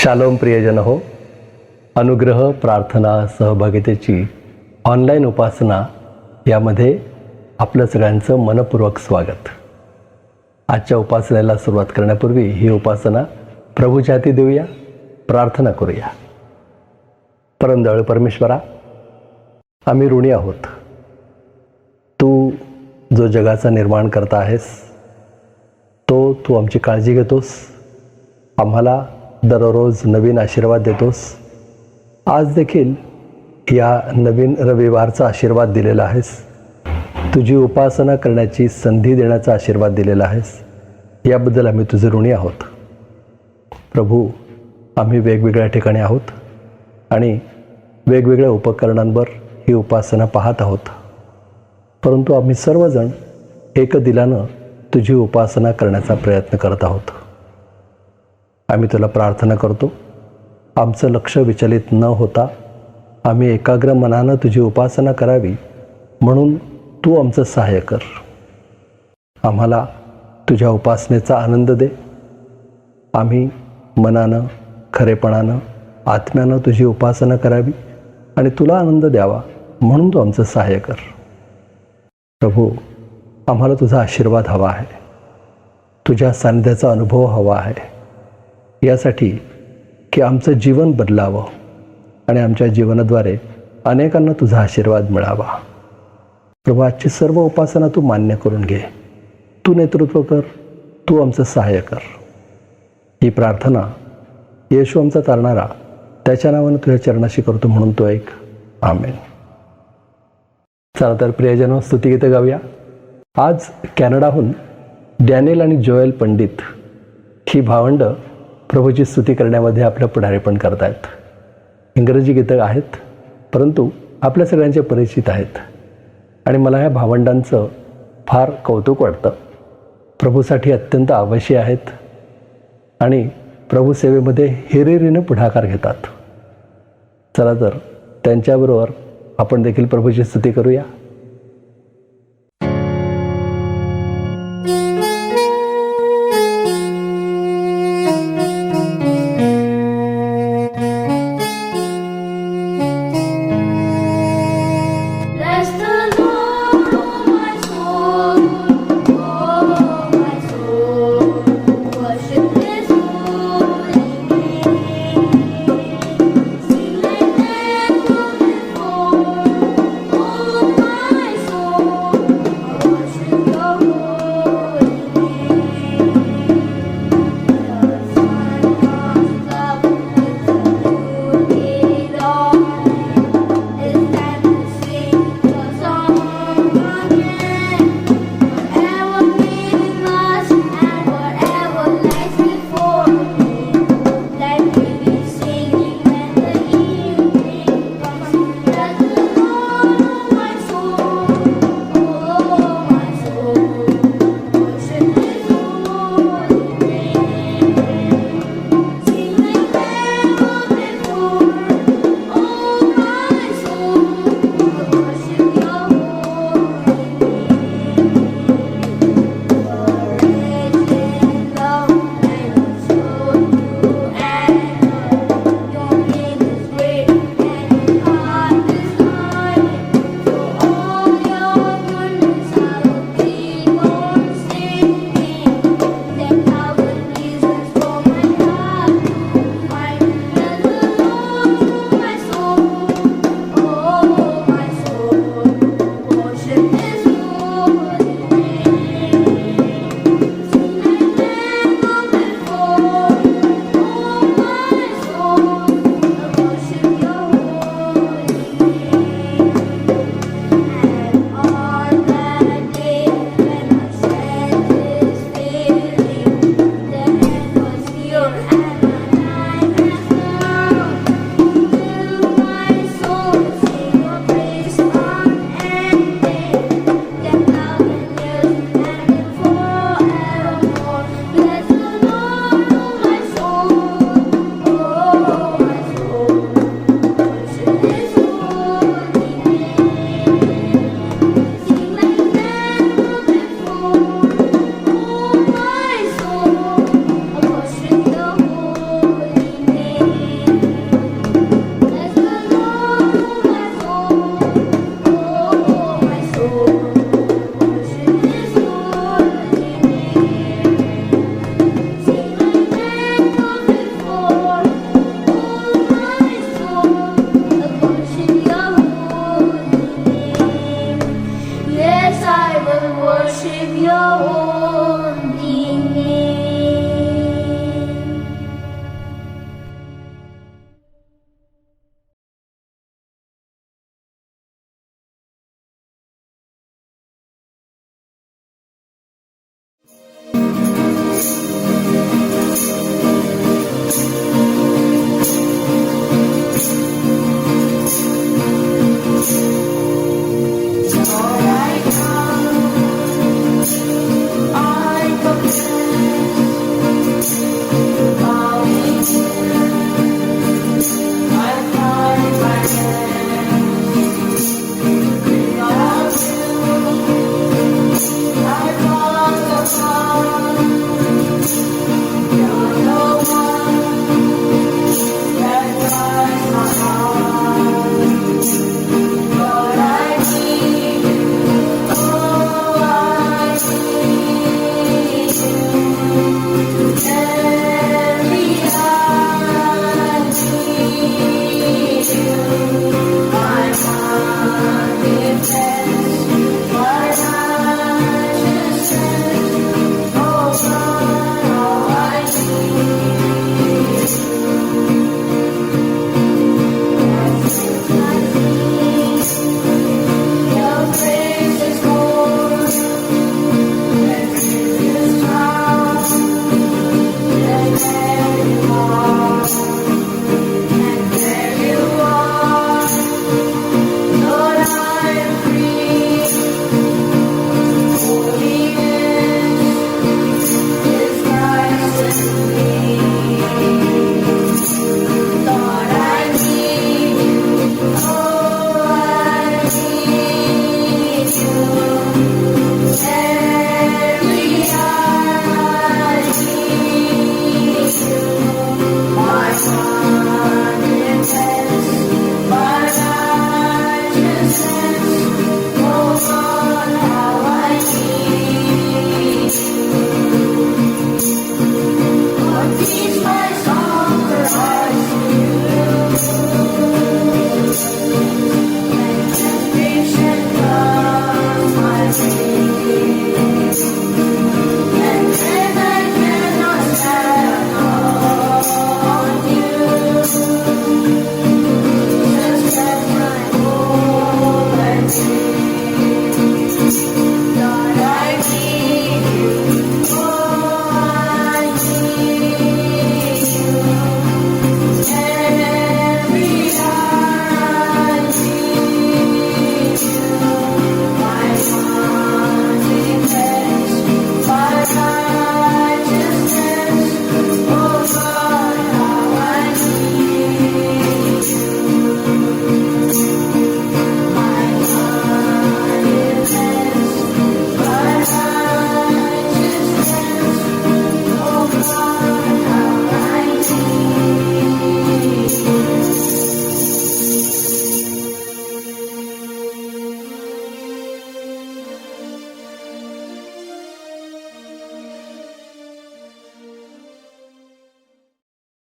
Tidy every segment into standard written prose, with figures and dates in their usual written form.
Shalom प्रियजन हो. अनुग्रह प्रार्थना सहभागितेची ऑनलाईन उपासना यामध्ये आपलं सगळ्यांचं मनपूर्वक स्वागत. आजच्या उपासनेला सुरुवात करण्यापूर्वी ही उपासना प्रभूच्या हाती देऊया, प्रार्थना करूया. परमदयाळू परमेश्वरा, आम्ही ऋणी आहोत. तू जो जगाचा निर्माण करता आहेस तू आमची काळजी घेतोस, आम्हाला दररोज नवीन आशीर्वाद देतोस. आज देखील या नवीन रविवारचा आशीर्वाद दिलेला आहेस. तुझी उपासना करण्याची संधी देण्याचा आशीर्वाद दिलेला आहेस. याबद्दल आम्ही तुझे ऋणी आहोत. प्रभू, आम्ही वेगवेगळ्या ठिकाणी आहोत आणि वेगवेगळ्या उपकरणांवर ही उपासना पाहत आहोत, परंतु आम्ही सर्वजण एक दिलानं तुझी उपासना करण्याचा प्रयत्न करत आहोत. आम्ही तुला प्रार्थना करतो, आमचं लक्ष विचलित न होता आम्ही एकाग्र मनानं तुझी उपासना करावी म्हणून तू आमचं सहाय्य कर. आम्हाला तुझ्या उपासनेचा आनंद दे. आम्ही मनानं, खरेपणानं, आत्म्यानं तुझी उपासना करावी आणि तुला आनंद द्यावा म्हणून तू आमचं सहाय्य कर. प्रभू, आम्हाला तुझा आशीर्वाद हवा आहे, तुझ्या सान्निध्याचा अनुभव हवा आहे, यासाठी की आमचं जीवन बदलावं आणि आमच्या जीवनाद्वारे अनेकांना तुझा आशीर्वाद मिळावा. प्रभू, आजची सर्व उपासना तू मान्य करून घे. तू नेतृत्व कर, तू आमचं सहाय्य कर. ही प्रार्थना येशू आमचा तारणारा त्याच्या नावानं तुझ्या चरणाशी करतो म्हणून तो ऐक. आमेन. चला तर प्रियजनो, स्तुतिगीतं गाऊया. आज कॅनडाहून डॅनियल आणि जोएल पंडित ही भावंड प्रभूची स्तुती करण्यामध्ये आपलं पुढारीपण करत आहेत. इंग्रजी गीतं आहेत, परंतु आपल्या सगळ्यांचे परिचित आहेत आणि मला ह्या भावंडांचं फार कौतुक वाटतं. प्रभूसाठी अत्यंत आवश्यक आहेत आणि प्रभू सेवेमध्ये हिरिरीनं पुढाकार घेतात. चला तर त्यांच्याबरोबर आपण देखील प्रभूची स्तुती करूया.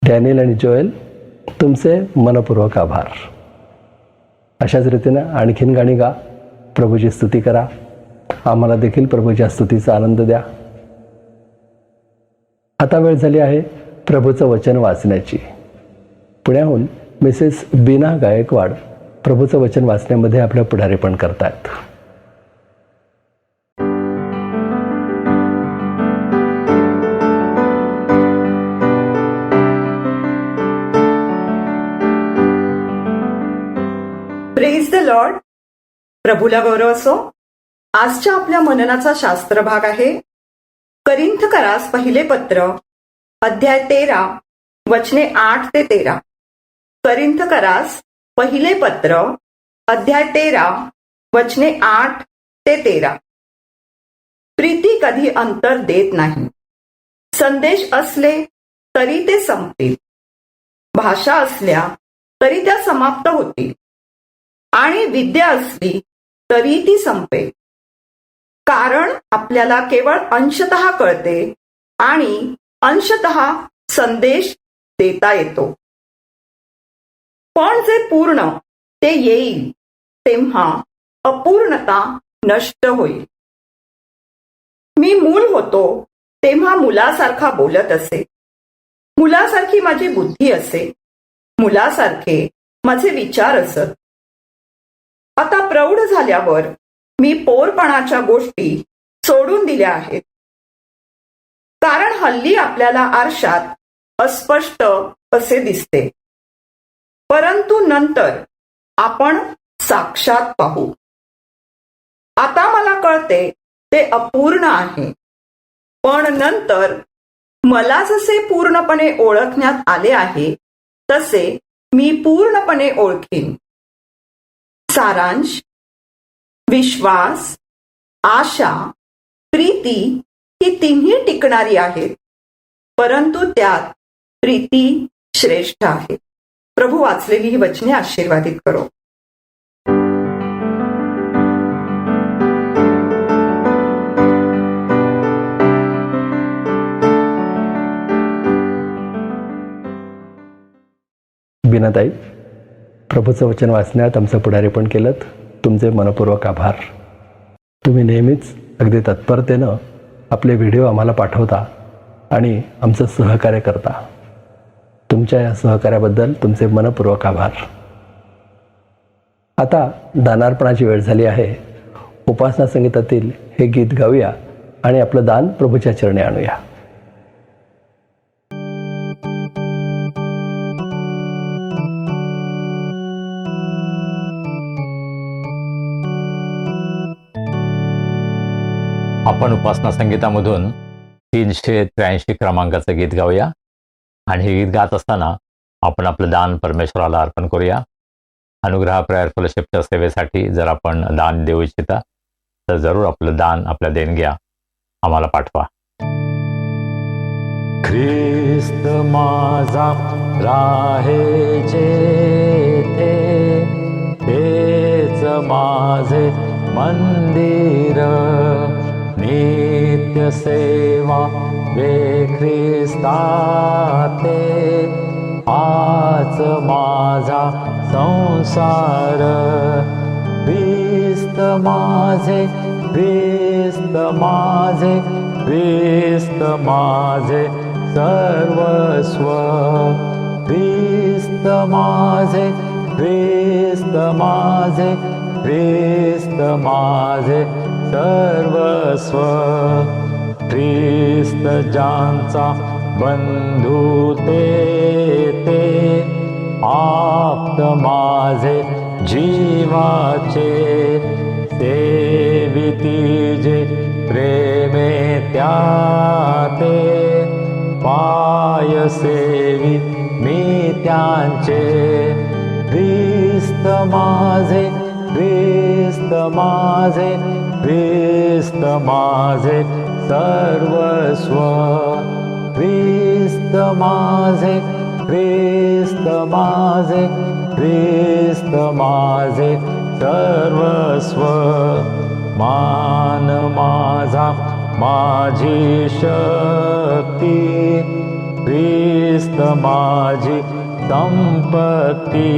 डॅनियल आणि जोएल, तुमचे मनपूर्वक आभार. अशाच रीतीनं आणखीन गाणी गा, प्रभूची स्तुती करा, आम्हाला देखील प्रभूच्या स्तुतीचा आनंद द्या. आता वेळ झाली आहे प्रभूचं वचन वाचण्याची. पुण्याहून मिसेस बीना गायकवाड प्रभूचं वचन वाचण्यामध्ये आपल्या पुढारीपण करतायत. Praise the lord. प्रभूला गौरव असो. आजच्या आपल्या मननाचा शास्त्र भाग आहे करिंथकरास पहिले पत्र, अध्याय 13, वचने 8 ते 13. करिंथकरास पहिले पत्र, अध्याय 13, वचने 8 ते 13. प्रीती कधी अंतर देत नाही. संदेश असले तरी ते संपतील, भाषा असल्या तरी त्या समाप्त होतील, आणि विद्या असली तरी ती संपेल. कारण आपल्याला केवळ अंशतः कळते आणि अंशतः संदेश देता येतो. पण जे पूर्ण ते येईल तेव्हा अपूर्णता नष्ट होईल. मी मूल होतो तेव्हा मुलासारखा बोलत असे, मुलासारखी माझी बुद्धी असे, मुलासारखे माझे विचार असत. आता प्रौढ झाल्यावर मी पोरपणाच्या गोष्टी सोडून दिल्या आहेत. कारण हल्ली आपल्याला आरशात अस्पष्ट असे दिसते, परंतु नंतर आपण साक्षात पाहू. आता मला कळते ते अपूर्ण आहे, पण नंतर मला जसे पूर्णपणे ओळखण्यात आले आहे तसे मी पूर्णपणे ओळखीन. सारांश: विश्वास, आशा, प्रीती ही तिन्ही टिकणारी आहेत, परंतु त्यात प्रीती श्रेष्ठ आहे. प्रभू वाचलेली ही वचने आशीर्वादित करो. बीनाताई, प्रभूचं वचन वाचण्यात आमचं पुढारीपण केलं, तुमचे मनपूर्वक आभार. तुम्ही नेहमीच अगदी तत्परतेनं आपले व्हिडिओ आम्हाला पाठवता आणि आमचं सहकार्य करता. तुमच्या या सहकार्याबद्दल तुमचे मनपूर्वक आभार. आता दानार्पणाची वेळ झाली आहे. उपासना संगीतातील हे गीत गाऊया आणि आपलं दान प्रभूच्या चरणी आणूया. आपण उपासना संगीतामधून 383 क्रमांकाचं गीत गाऊया आणि हे गीत गात असताना आपण आपलं दान परमेश्वराला अर्पण करूया. अनुग्रह प्रेयर फेलोशिपच्या सेवेसाठी जर आपण दान देऊ इच्छिता तर जरूर आपलं दान, आपल्या देणग्या आम्हाला पाठवा. ख्रिस्त माझा राहे जेथे, तेच माझे मंदिर, नित्य सेवा वे ख्रिस्ता ते, हाच माझा संसार. ख्रिस्त माझे, ख्रिस्त माझे, ख्रिस्त माझे सर्वस्व. ख्रिस्त माझे, ख्रिस्त माझे, ख्रिस्त माझे सर्वस्व. ख्रिस्त ज्यांचा बंधू ते, आप्त माझे जीवाचे. सेविती जे प्रेमे त्याते, पाय सेवी मी त्यांचे. ख्रिस्त माझे, ख्रिस्त माझे, ख्रिस्त माझे सर्वस्व. ख्रिस्त माझे, ख्रिस्त माझे, ख्रिस्त माझे सर्वस्व. मान माझा माझी शक्ती, ख्रिस्त माझी संपत्ती.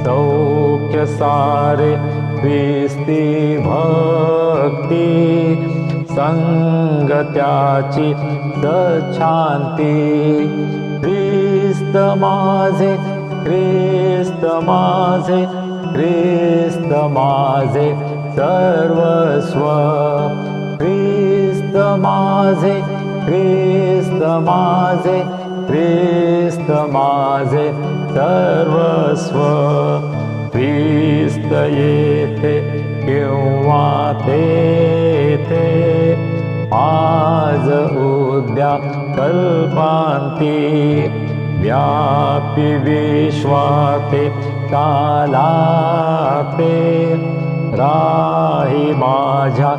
सौख्य सारे ख्रिस्ती भक्ती, संगत्याची शांती. ख्रिस्त माझे, ख्रिस्त माझे, ख्रिस्त माझे सर्वस्व. ख्रिस्त माझे, ख्रिस्त माझे, ख्रिस्त माझे सर्वस्व. ख्रिस्त येथे किंवा तेथे, आज उद्या कल्पांती. व्यापी विश्वाते कालाते, राही माझ्या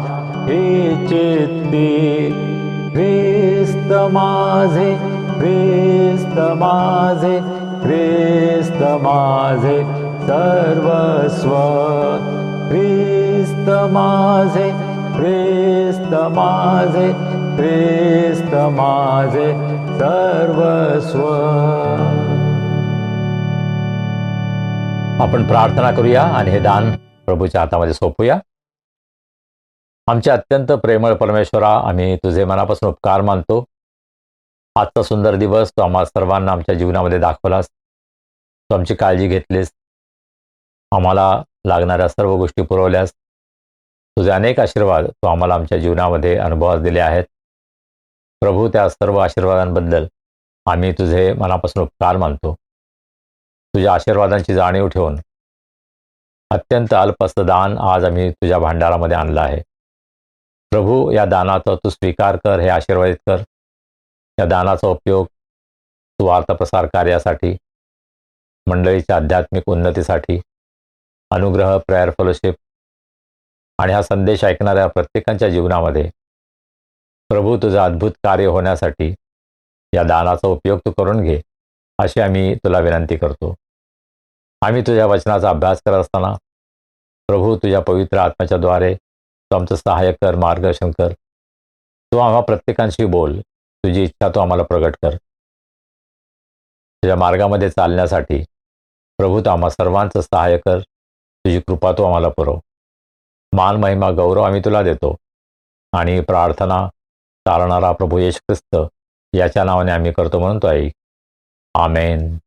हे चित्ती. ख्रिस्त माझे, ख्रिस्त माझे, ख्रिस्त माझे सर्वस्व. ख्रिस्त माझे, ख्रिस्त माझे, ख्रिस्त माझे सर्वस्व. आपण प्रार्थना करूया आणि हे दान प्रभूच्या हातामध्ये सोपूया. आमचे अत्यंत प्रेमळ परमेश्वरा, आम्ही तुझे मनापासून उपकार मानतो. आजचा सुंदर दिवस तू आम्हा सर्वांना आमच्या जीवनामध्ये दाखवलास. तू आमची काळजी घेतलीस, आम्हाला लागणाऱ्या सर्व गोष्टी पुरवल्यास. तुझे अनेक आशीर्वाद तू आम्हाला आमच्या जीवनामध्ये अनुभवास दिले आहेत. प्रभू, त्या सर्व आशीर्वादांबद्दल आम्ही तुझे मनापासून उपकार मानतो. तुझ्या आशीर्वादांची जाणीव ठेवून अत्यंत अल्पसं दान आज आम्ही तुझ्या भांडारामध्ये आणलं आहे. प्रभू, या दानाचा तू स्वीकार कर, हे आशीर्वादित कर. या दानाचा उपयोग सुवार्ता प्रसार कार्यासाठी, मंडळीच्या आध्यात्मिक उन्नतीसाठी, अनुग्रह प्रेयर फेलोशिप आणि हा संदेश ऐकणाऱ्या प्रत्येकाच्या जीवनामध्ये प्रभू तुझं अद्भुत कार्य होण्यासाठी या दानाचा उपयोग तू करून घे, अशी आम्ही तुला विनंती करतो. आम्ही तुझ्या वचनाचा अभ्यास करत असताना प्रभू तुझ्या पवित्र आत्म्याच्या द्वारे तू आमचं सहाय्य कर, मार्गदर्शन कर. तू आम्हा प्रत्येकांशी बोल, तुझी इच्छा तू आम्हाला प्रगट कर. तुझ्या मार्गामध्ये चालण्यासाठी प्रभू तू आम्हा सर्वांचं सहाय्य कर. तुझी कृपा तू आम्हाला पुरव. मान, महिमा, गौरव आम्ही तुला देतो आणि प्रार्थना चालणारा प्रभू येशू ख्रिस्त याच्या नावाने आम्ही करतो म्हणून तो ऐक. आमेन.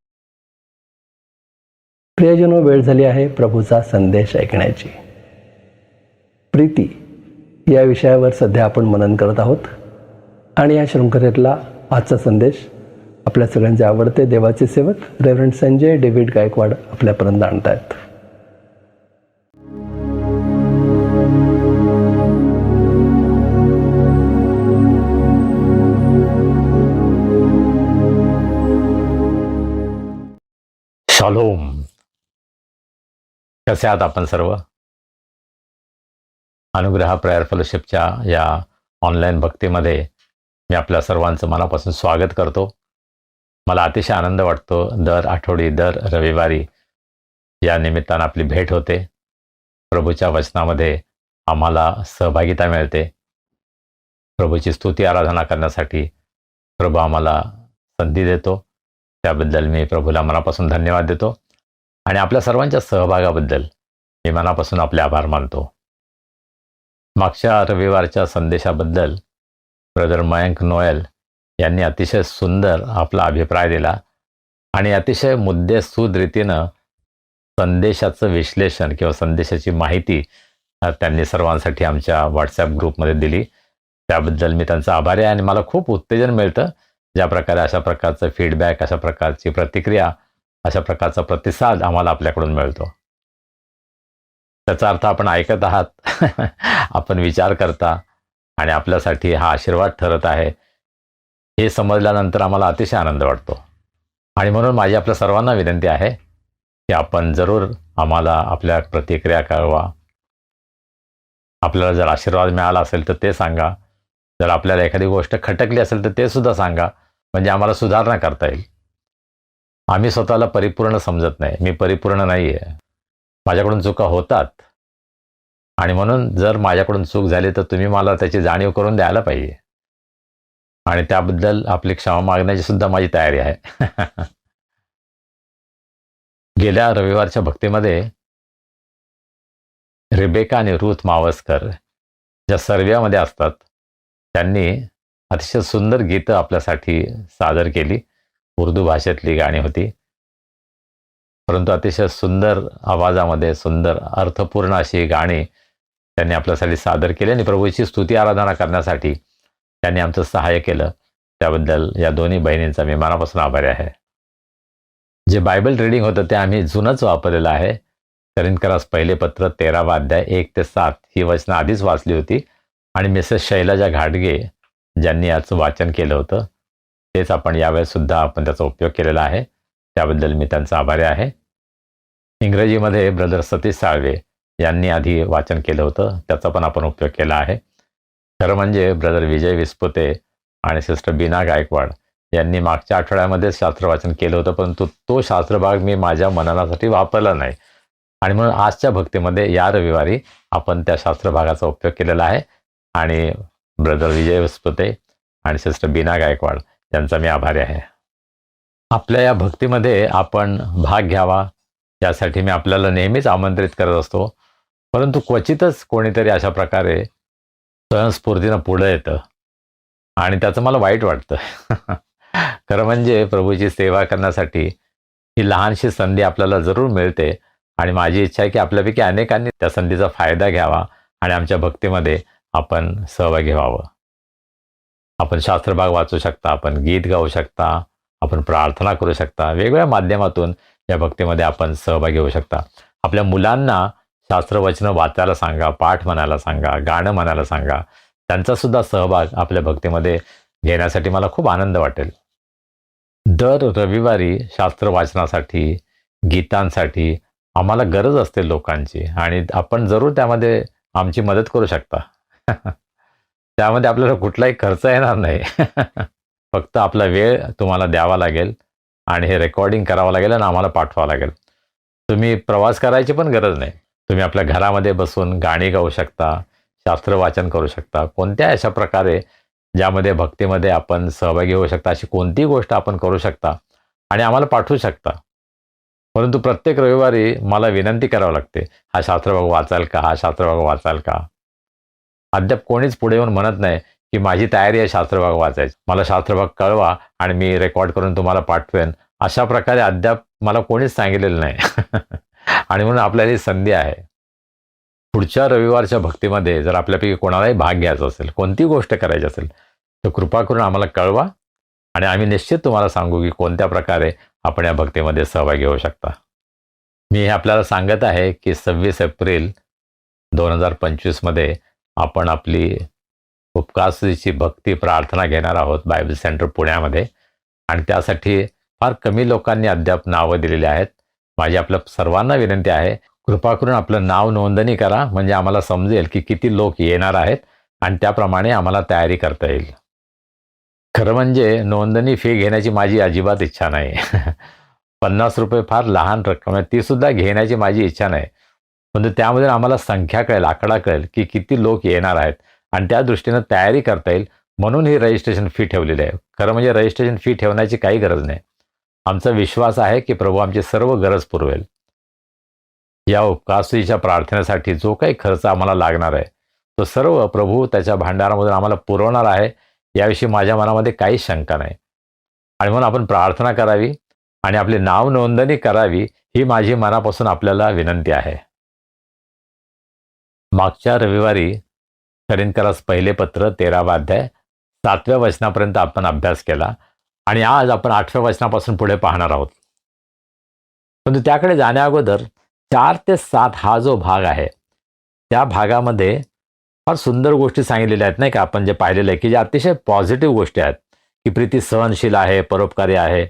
प्रियजनो, वेळ झाली आहे प्रभूचा संदेश ऐकण्याची. प्रीती या विषयावर सध्या आपण मनन करत आहोत आणि या शृंखलेतला आजचा संदेश आपल्या सगळ्यांचे आवडते देवाचे सेवक रेव्हरंड संजय डेव्हिड गायकवाड आपल्यापर्यंत आणतायत. शालोम. कसे आहात आपण सर्व? अनुग्रह प्रेयर फेलोशिपच्या या ऑनलाईन भक्तीमध्ये मी आपल्या सर्वांचं मनापासून स्वागत करतो. मला अतिशय आनंद वाटतो. दर आठवडी, दर रविवारी या निमित्तानं आपली भेट होते. प्रभूच्या वचनामध्ये आम्हाला सहभागिता मिळते. प्रभूची स्तुती आराधना करण्यासाठी प्रभू आम्हाला संधी देतो. त्याबद्दल मी प्रभूला मनापासून धन्यवाद देतो आणि आपल्या सर्वांच्या सहभागाबद्दल मी मनापासून आपले आभार मानतो. मागच्या रविवारच्या संदेशाबद्दल ब्रदर मयंक नोएल यांनी अतिशय सुंदर आपला अभिप्राय दिला आणि अतिशय मुद्देसूद रीतीनं संदेशाचं विश्लेषण किंवा संदेशाची माहिती त्यांनी सर्वांसाठी आमच्या व्हॉट्सॲप ग्रुपमध्ये दिली. त्याबद्दल मी त्यांचा आभारी आहे आणि मला खूप उत्तेजन मिळतं ज्या प्रकारे अशा प्रकारचं फीडबॅक, अशा प्रकारची प्रतिक्रिया, अशा प्रकारचा प्रतिसाद आम्हाला आपल्याकडून मिळतो. त्याचा अर्थ आपण ऐकत आहात, आपण विचार करता आणि आपल्यासाठी हा आशीर्वाद ठरत आहे हे समजल्यानंतर आम्हाला अतिशय आनंद वाटतो. आणि म्हणून माझी आपल्या सर्वांना विनंती आहे की आपण जरूर आम्हाला आपल्या प्रतिक्रिया कळवा. आपल्याला जर आशीर्वाद मिळाला असेल तर ते सांगा. जर आपल्याला एखादी गोष्ट खटकली असेल तर ते सुद्धा सांगा, म्हणजे आम्हाला सुधारणा करता येईल. आम्ही स्वतःला परिपूर्ण समजत नाही. मी परिपूर्ण नाही आहे. माझ्याकडून चुका होतात आणि म्हणून जर माझ्याकडून चूक झाली तर तुम्ही मला त्याची जाणीव करून द्यायला पाहिजे आणि त्याबद्दल आपली क्षमा मागण्याची सुद्धा माझी तयारी आहे. गेल्या रविवारच्या भक्तीमध्ये रेबेका आणि रूथ मावस्कर ज्या सर्बियामध्ये असतात त्यांनी अतिशय सुंदर गीतं आपल्यासाठी सादर केली. उर्दू भाषेतली गाणी होती, परंतु अतिशय सुंदर आवाजामध्ये सुंदर अर्थपूर्ण अशी गाणी त्यांनी आपल्यासाठी सादर केली आणि प्रभूची स्तुती आराधना करण्यासाठी त्यांनी आमचं सहाय्य केलं. त्याबद्दल या दोन्ही बहिणींचा मी मनापासून आभारी आहे. जे बायबल रीडिंग होतं ते आम्ही जुनंच वापरलेलं आहे. करिंथकरास पहिले पत्र 13वा अध्याय 1 ते 7 ही वचनं आधीच वाचली होती आणि मिसेस शैलजा घाटगे ज्यांनी याचं वाचन केलं होतं तेच आपण यावेळेस सुद्धा आपण त्याचा उपयोग केलेला आहे. त्याबद्दल मी त्यांचा आभारी आहे. इंग्रजीमध्ये ब्रदर सतीश साळवे यांनी आधी वाचन केलं होतं, त्याचा पण आपण उपयोग केला आहे. खरं म्हणजे ब्रदर विजय विस्पुते आणि सिस्टर बीना गायकवाड यांनी मागच्या आठवड्यामध्येच शास्त्रवाचन केलं होतं, परंतु तो शास्त्रभाग मी माझ्या मननासाठी वापरला नाही आणि म्हणून आजच्या भक्तीमध्ये या रविवारी आपण त्या शास्त्रभागाचा उपयोग केलेला आहे आणि ब्रदर विजय विस्पुते आणि सिस्टर बीना गायकवाड यांचा मी आभारी आहे. आपल्या या भक्तीमध्ये आपण भाग घ्यावा यासाठी मी आपल्याला नेहमीच आमंत्रित करत असतो, परंतु क्वचितच कोणीतरी अशा प्रकारे स्वयंस्फूर्तीनं पुढं येतं आणि त्याचं मला वाईट वाटतं. खरं म्हणजे प्रभूची सेवा करण्यासाठी ही लहानशी संधी आपल्याला जरूर मिळते आणि माझी इच्छा आहे की आपल्यापैकी अनेकांनी त्या संधीचा फायदा घ्यावा आणि आमच्या भक्तीमध्ये आपण सहभागी व्हावं. आपण शास्त्रभाग वाचू शकता, आपण गीत गाऊ शकता, आपण प्रार्थना करू शकता. वेगवेगळ्या माध्यमातून या भक्तीमध्ये आपण सहभागी होऊ शकता. आपल्या मुलांना शास्त्रवचनं वाचायला सांगा, पाठ म्हणायला सांगा, गाणं म्हणायला सांगा. त्यांचा सुद्धा सहभाग आपल्या भक्तीमध्ये घेण्यासाठी मला खूप आनंद वाटेल. दर रविवारी शास्त्र वाचनासाठी, गीतांसाठी आम्हाला गरज असते लोकांची आणि आपण जरूर त्यामध्ये आमची मदत करू शकता. त्यामध्ये आपल्याला कुठलाही खर्च येणार नाही. फक्त आपला वेळ तुम्हाला द्यावा लागेल आणि हे रेकॉर्डिंग करावं लागेल आणि आम्हाला पाठवावं लागेल. तुम्ही प्रवास करायची पण गरज नाही. तुम्ही आपल्या घरामध्ये बसून गाणी गाऊ शकता, शास्त्र वाचन करू शकता. कोणत्या अशा प्रकारे ज्यामध्ये भक्तीमध्ये आपण सहभागी होऊ शकता अशी कोणतीही गोष्ट आपण करू शकता आणि आम्हाला पाठवू शकता. परंतु प्रत्येक रविवारी मला विनंती करावी लागते, हा शास्त्रभाग वाचाल का, हा शास्त्रभाग वाचाल का. अद्याप कोणीच पुढे येऊन म्हणत नाही की माझी तयारी आहे शास्त्रभाग वाचायची, मला शास्त्रभाग कळवा आणि मी रेकॉर्ड करून तुम्हाला पाठवेन. अशा प्रकारे अद्याप मला कोणीच सांगितलेलं नाही. आणि म्हणून आपल्याला ही संधी आहे. पुढच्या रविवारच्या भक्तीमध्ये जर आपल्यापैकी कोणालाही भाग घ्यायचा असेल, कोणतीही गोष्ट करायची असेल, तर कृपा करून आम्हाला कळवा आणि आम्ही निश्चित तुम्हाला सांगू की कोणत्या प्रकारे आपण या भक्तीमध्ये सहभागी होऊ शकता. मी हे आपल्याला सांगत आहे की 26 एप्रिल 2025 मध्ये आपण आपली उपकासची भक्ती प्रार्थना घेणार आहोत बायबल सेंटर पुण्यामध्ये आणि त्यासाठी फार कमी लोकांनी अद्याप नावं दिलेली आहेत. माझी आपल्या सर्वांना विनंती आहे, कृपा करून आपलं नाव नोंदणी करा, म्हणजे आम्हाला समजेल की किती लोक येणार आहेत आणि त्याप्रमाणे आम्हाला तयारी करता येईल. खरं म्हणजे नोंदणी फी घेण्याची माझी अजिबात इच्छा नाही. 50 रुपये फार लहान रक्कम आहे, ती सुद्धा घेण्याची माझी इच्छा नाही. पण त्यामध्ये आम्हाला संख्या कळेल, आकडा कळेल की किती लोक येणार आहेत आणि त्या दृष्टीनं तयारी करता येईल, म्हणून ही रजिस्ट्रेशन फी ठेवलेली आहे. खरं म्हणजे रजिस्ट्रेशन फी ठेवण्याची काही गरज नाही. आमचा विश्वास आहे की प्रभू आमची सर्व गरज पुरवेल. या उपकासुदीच्या प्रार्थनेसाठी जो काही खर्च आम्हाला लागणार आहे तो सर्व प्रभू त्याच्या भांडारामधून आम्हाला पुरवणार आहे, याविषयी माझ्या मनामध्ये काहीच शंका नाही. आणि म्हणून आपण प्रार्थना करावी आणि आपली नाव नोंदणी करावी, ही माझी मनापासून आपल्याला विनंती आहे. मागच्या रविवारी करिंथकरास पहिले पत्र 13वा अध्याय 7व्या वचनापर्यंत आपण अभ्यास केला आणि आज आपण 8व्या वचनापासून पुढे पाहणार आहोत. परंतु त्याकडे जाण्या अगोदर 4 ते 7 हा जो भाग आहे त्या भागामध्ये फार सुंदर गोष्टी सांगितलेल्या आहेत, नाही का, आपण जे पाहिलेलं आहे की जे अतिशय पॉझिटिव्ह गोष्टी आहेत की प्रीती सहनशील आहे, परोपकारी आहे.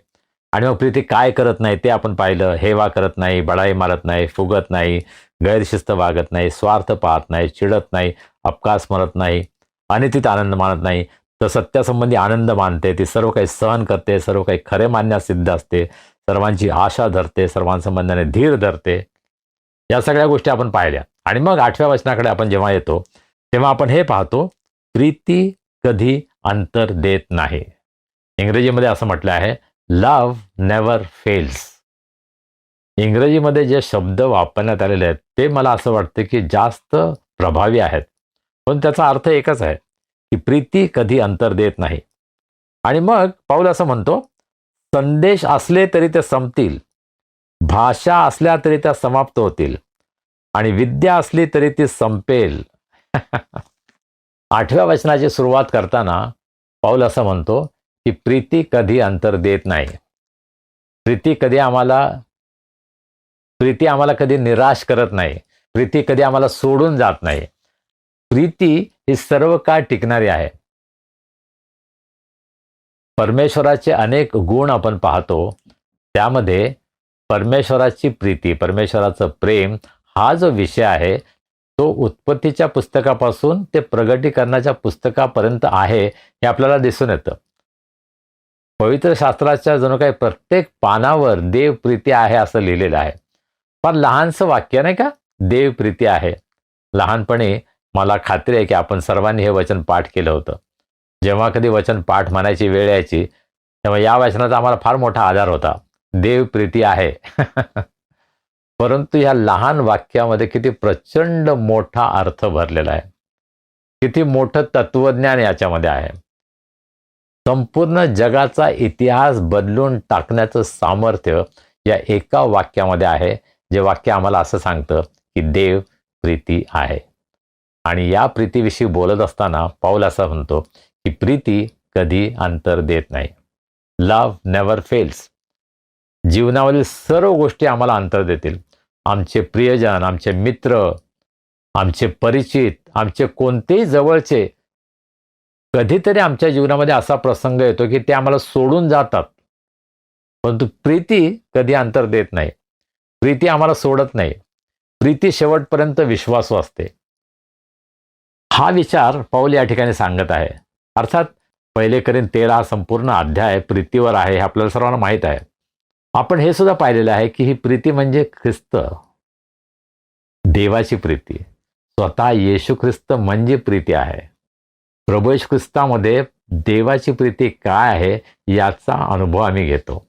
आणि मग प्रीती काय करत नाही ते आपण पाहिलं. हेवा करत नाही, बडाई मारत नाही, फुगत नाही, गैरशिस्त वागत नाही, स्वार्थ पाहत नाही, चिडत नाही, अपकास म्हणत नाही, अनितीत आनंद मानत नाही, तर सत्यासंबंधी आनंद मानते, ती सर्व काही सहन करते, सर्व काही खरे मानण्यास सिद्ध असते, सर्वांची आशा धरते, सर्वांसंबंधाने धीर धरते. या सगळ्या गोष्टी आपण पाहिल्या. आणि मग 8व्या वचनाकडे आपण जेव्हा येतो तेव्हा आपण हे पाहतो, प्रीती कधी अंतर देत नाही. इंग्रजीमध्ये असं म्हटलं आहे, लव्ह नेव्हर फेल्स. इंग्रजीमध्ये जे शब्द वापरण्यात आलेले आहेत ते मला असं वाटतं की जास्त प्रभावी आहेत, पण त्याचा अर्थ एकच आहे की प्रीती कधी अंतर देत नाही. आणि मग पाऊल असं म्हणतो, संदेश असले तरी ते संपतील, भाषा असल्या तरी त्या समाप्त होतील आणि विद्या असली तरी ती संपेल. 8व्या वचनाची सुरुवात करताना पाऊल असं म्हणतो की प्रीती कधी अंतर देत नाही. प्रीती आम्हाला कधी निराश करत नाही. प्रीती कधी आम्हाला सोडून जात नाही. प्रीती ही सर्व काळ टिकणारी आहे. परमेश्वराचे अनेक गुण आपण पाहतो, त्यामध्ये परमेश्वराची प्रीती, परमेश्वराचं प्रेम हा जो विषय आहे तो उत्पत्तीच्या पुस्तकापासून ते प्रगटीकरणाच्या पुस्तकापर्यंत आहे हे आपल्याला दिसून येतं. पवित्र शास्त्राच्या जणू काही प्रत्येक पानावर देव प्रीती आहे असं लिहिलेलं आहे. फार लहानसं वाक्य नाही का, देव प्रीती आहे. लहानपणी मला खात्री आहे की आपण सर्वांनी हे वचन पाठ केलं होतं. जेव्हा कधी वचन पाठ म्हणायची वेळ यायची तेव्हा या वचनाचा आम्हाला फार मोठा आधार होता, देव प्रीती आहे. परंतु ह्या लहान वाक्यामध्ये किती प्रचंड मोठा अर्थ भरलेला आहे, किती मोठं तत्वज्ञान याच्यामध्ये आहे. संपूर्ण जगाचा इतिहास बदलून टाकण्याचं सामर्थ्य या एका वाक्यामध्ये आहे, जे वाक्य आम्हाला असं सांगतं की देव प्रीती आहे. आणि या प्रीतीविषयी बोलत असताना पाऊल असं म्हणतो की प्रीती कधी अंतर देत नाही. Love never fails. जीवनावरील सर्व गोष्टी आम्हाला अंतर देतील, आमचे प्रियजन, आमचे मित्र, आमचे परिचित, आमचे कोणतेही जवळचे, कधीतरी आमच्या जीवनामध्ये असा प्रसंग येतो की ते आम्हाला सोडून जातात, परंतु प्रीती कधी अंतर देत नाही. प्रीती आम्हाला सोडत नाही. प्रीती शेवटपर्यंत विश्वासू असते. हा विचार पौल या ठिकाणी सांगत आहे. अर्थात 1 कोरिंथ 13 हा संपूर्ण अध्याय प्रीतीवर आहे, हे आपल्याला सर्वांना माहीत आहे. आपण हे सुद्धा पाहिलेलं आहे की ही प्रीती म्हणजे ख्रिस्त, देवाची प्रीती. स्वतः येशू ख्रिस्त म्हणजे प्रीती आहे. प्रभू येशू ख्रिस्तामध्ये देवाची प्रीती काय आहे याचा अनुभव आम्ही घेतो.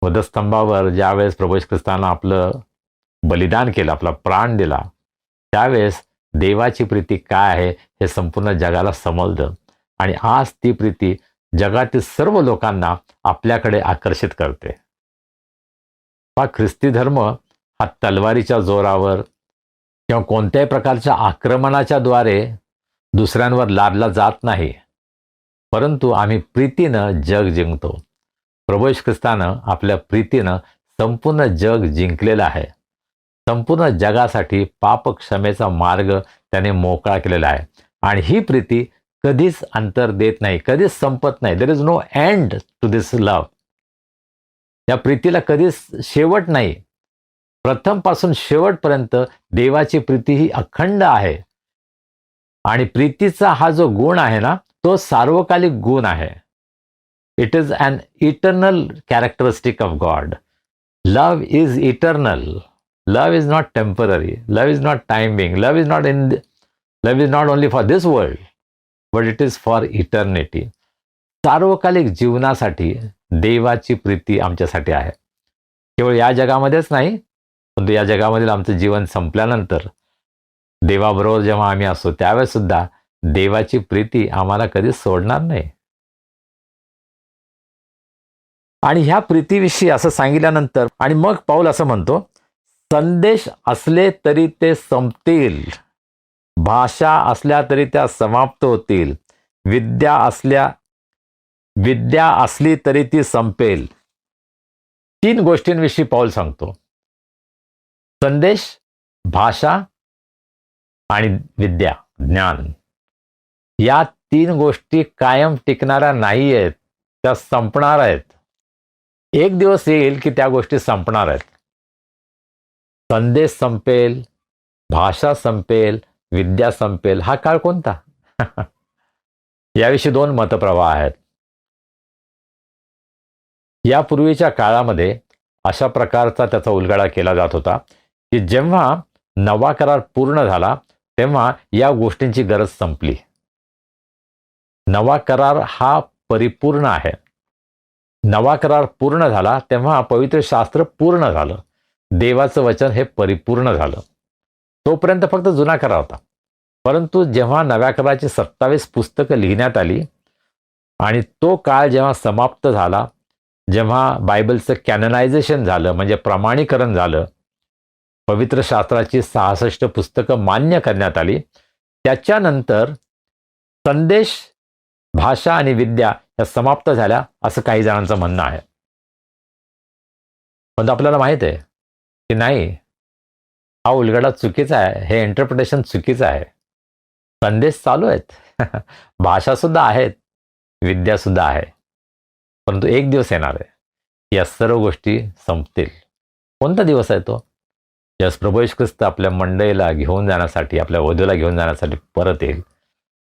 वधस्तंभावर ज्यावेळेस प्रभू येशू ख्रिस्तानं आपलं बलिदान केलं, आपला प्राण दिला, त्यावेळेस देवाची प्रीती काय आहे हे संपूर्ण जगाला समजलं. आणि आज ती प्रीती जगातील सर्व लोकांना आपल्याकडे आकर्षित करते. हा ख्रिस्ती धर्म हा तलवारीच्या जोरावर किंवा कोणत्याही प्रकारच्या आक्रमणाच्या द्वारे दुसऱ्यांवर लादला जात नाही, परंतु आम्ही प्रीतीनं जग जिंकतो. प्रभू येशू ख्रिस्तानं आपल्या प्रीतीनं संपूर्ण जग जिंकलेलं आहे. संपूर्ण जगासाठी पाप क्षमेचा मार्ग त्याने मोकळा केलेला आहे. आणि ही प्रीती कधीच अंतर देत नाही, कधीच संपत नाही. There is no end to this love. या प्रीतीला कधीच शेवट नाही. प्रथमपासून शेवटपर्यंत देवाची प्रीती ही अखंड आहे. आणि प्रीतीचा हा जो गुण आहे ना, तो सार्वकालिक गुण आहे. It is an eternal characteristic of God. Love is eternal. Love is not temporary. Love is not timing. Love is not only for this world, but it is for eternity. सार्वकालिक जीवनासाठी देवाची प्रीती आमच्यासाठी आहे. केवळ या जगामध्येच नाही, परंतु या जगामधील आमचं जीवन संपल्यानंतर देवाबरोबर जेव्हा आम्ही असतो त्यावेळेस सुद्धा देवाची प्रीती आम्हाला कधीच सोडणार नाही. आणि ह्या प्रीतीविषयी असं सांगितल्यानंतर आणि मग पौल असं म्हणतो, संदेश असले तरी ते संपतील, भाषा असल्या तरी त्या समाप्त होतील, विद्या असली तरी ती संपेल. 3 गोष्टींविषयी पौल सांगतो. संदेश, भाषा आणि विद्या, ज्ञान. या 3 गोष्टी कायम टिकणाऱ्या नाही आहेत, त्या संपणार आहेत. एक दिवस येईल की त्या गोष्टी संपणार आहेत. संदेश संपेल, भाषा संपेल, विद्या संपेल. हा काळ कोणता? याविषयी 2 मतप्रवाह आहेत. यापूर्वीच्या काळामध्ये अशा प्रकारचा त्याचा उलगडा केला जात होता की जेव्हा नवा करार पूर्ण झाला तेव्हा या गोष्टींची गरज संपली. नवा करार हा परिपूर्ण आहे. नवा करार पूर्ण झाला तेव्हा पवित्र शास्त्र पूर्ण झालं. देवाचं वचन हे परिपूर्ण झालं. तोपर्यंत फक्त जुना करार होता. परंतु जेव्हा नव्या कराराची 27 पुस्तकं लिहिण्यात आली आणि तो काळ जेव्हा समाप्त झाला, जेव्हा बायबलचं कॅननायझेशन झालं, म्हणजे प्रमाणीकरण झालं, पवित्र शास्त्राची 66 पुस्तकं मान्य करण्यात आली, त्याच्यानंतर संदेश, भाषा आणि विद्या या समाप्त झाल्या असं काही जणांचं म्हणणं आहे. पण आपल्याला माहित आहे की नाही, हा उलगडा चुकीचा आहे. हे इंटरप्रिटेशन चुकीचं आहे. संदेश चालू आहेत, भाषा सुद्धा आहेत, विद्या सुद्धा आहे. परंतु एक दिवस येणार आहे या सर्व गोष्टी संपतील. कोणता दिवस आहे तो? ज्यास प्रभू येशू ख्रिस्त आपल्या मंडळीला घेऊन जाण्यासाठी, आपल्या वधूला घेऊन जाण्यासाठी परत येईल.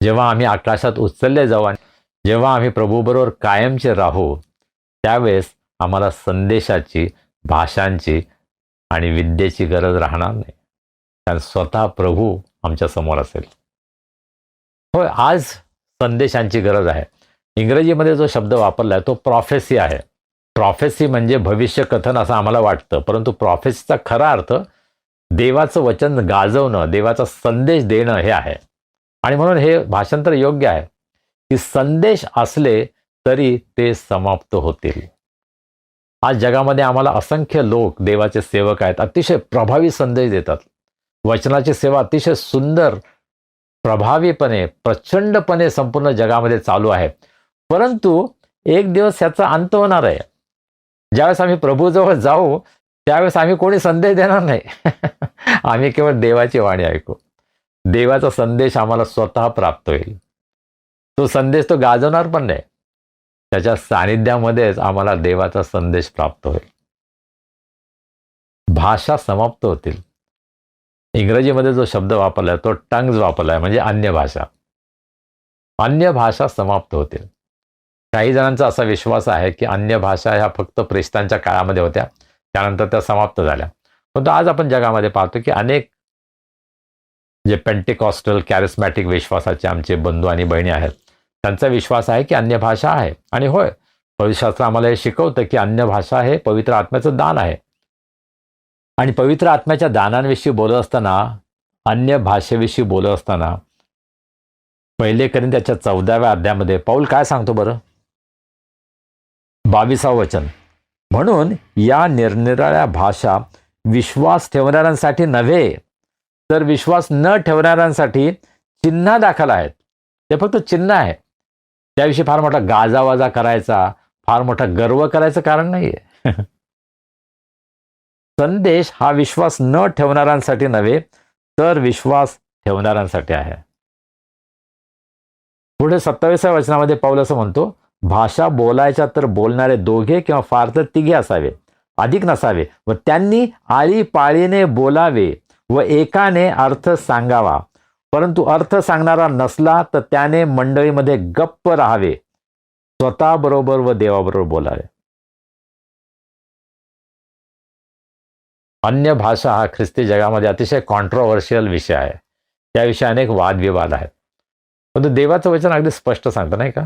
जेव्हा आम्ही आकाशात उचलले जाऊ आणि जेव्हा आम्ही प्रभूबरोबर कायमचे राहू, त्यावेळेस आम्हाला संदेशाची, भाषांची आणि विद्येची गरज राहणार नाही, कारण स्वतः प्रभू आमच्या समोर असेल. होय, आज संदेशांची गरज आहे. इंग्रजीमध्ये जो शब्द वापरला आहे तो प्रॉफेसी आहे. प्रॉफेसी म्हणजे भविष्य कथन असं आम्हाला वाटतं, परंतु प्रॉफेसीचा खरा अर्थ देवाचं वचन गाजवणं, देवाचा संदेश देणं हे आहे. आणि म्हणून हे भाषांतर योग्य आहे की संदेश असले तरी ते समाप्त होतील. आज जगामध्ये आम्हाला असंख्य लोक, देवाचे सेवक आहेत, अतिशय प्रभावी संदेश देतात. वचनाची सेवा अतिशय सुंदर, प्रभावीपणे, प्रचंडपणे संपूर्ण जगामध्ये चालू आहे. परंतु एक दिवस याचा अंत होणार आहे. ज्यावेळेस आम्ही प्रभूजवळ जाऊ त्यावेळेस आम्ही कोणी संदेश देणार नाही. आम्ही केवळ देवाची वाणी ऐकू. देवाचा संदेश आम्हाला स्वतः प्राप्त होईल. तो संदेश तो गाजवणार पण नाही. त्याच्या सानिध्यामध्येच आम्हाला देवाचा संदेश प्राप्त होईल. भाषा समाप्त होतील. इंग्रजीमध्ये जो शब्द वापरलाय तो टंग्ज वापरलाय, म्हणजे अन्य भाषा. अन्य भाषा समाप्त होतील. काही जणांचा असा विश्वास आहे की अन्य भाषा ह्या फक्त ख्रिस्तांच्या काळामध्ये होत्या, त्यानंतर त्या समाप्त झाल्या. परंतु आज आपण जगामध्ये पाहतो की अनेक जे पेंटिकॉस्टल कॅरिस्मॅटिक विश्वासाचे आमचे बंधू आणि बहिणी आहेत, त्यांचा विश्वास आहे की अन्य भाषा आहे. आणि होय, पवित्रशास्त्र आम्हाला हे शिकवतं की अन्य भाषा हे पवित्र आत्म्याचं दान आहे. आणि पवित्र आत्म्याच्या दानांविषयी बोलत असताना, अन्य भाषेविषयी बोलत असताना 1 कोरिंथ्याच्या 14व्या अध्यायामध्ये पौल काय सांगतो बरं? 22वं वचन, म्हणून या निरनिराळ्या भाषा विश्वास ठेवणाऱ्यांसाठी नव्हे, तर विश्वास न ठेवणाऱ्यांसाठी चिन्ह दाखल आहेत. ते फक्त चिन्ह आहे. त्याविषयी फार मोठा गाजावाजा करायचा, फार मोठा गर्व करायचं कारण नाहीये. संदेश हा विश्वास न ठेवणाऱ्यांसाठी नव्हे, तर विश्वास ठेवणाऱ्यांसाठी आहे. पुढे 27व्या वचनामध्ये पौल असं म्हणतो, भाषा बोलायच्या तर बोलणारे 2 किंवा फार तर 3 असावे, अधिक नसावे, व त्यांनी आळीपाळीने बोलावे व एकाने अर्थ सांगावा. परंतु अर्थ सांगणारा नसला तर त्याने मंडळीमध्ये गप्प राहावे, स्वतःबरोबर व देवाबरोबर बोलावे. अन्य भाषा हा ख्रिस्ती जगामध्ये अतिशय कॉन्ट्रोव्हर्शियल विषय आहे. त्याविषयी अनेक वादविवाद आहेत. परंतु देवाचं वचन अगदी स्पष्ट सांगतं, नाही का?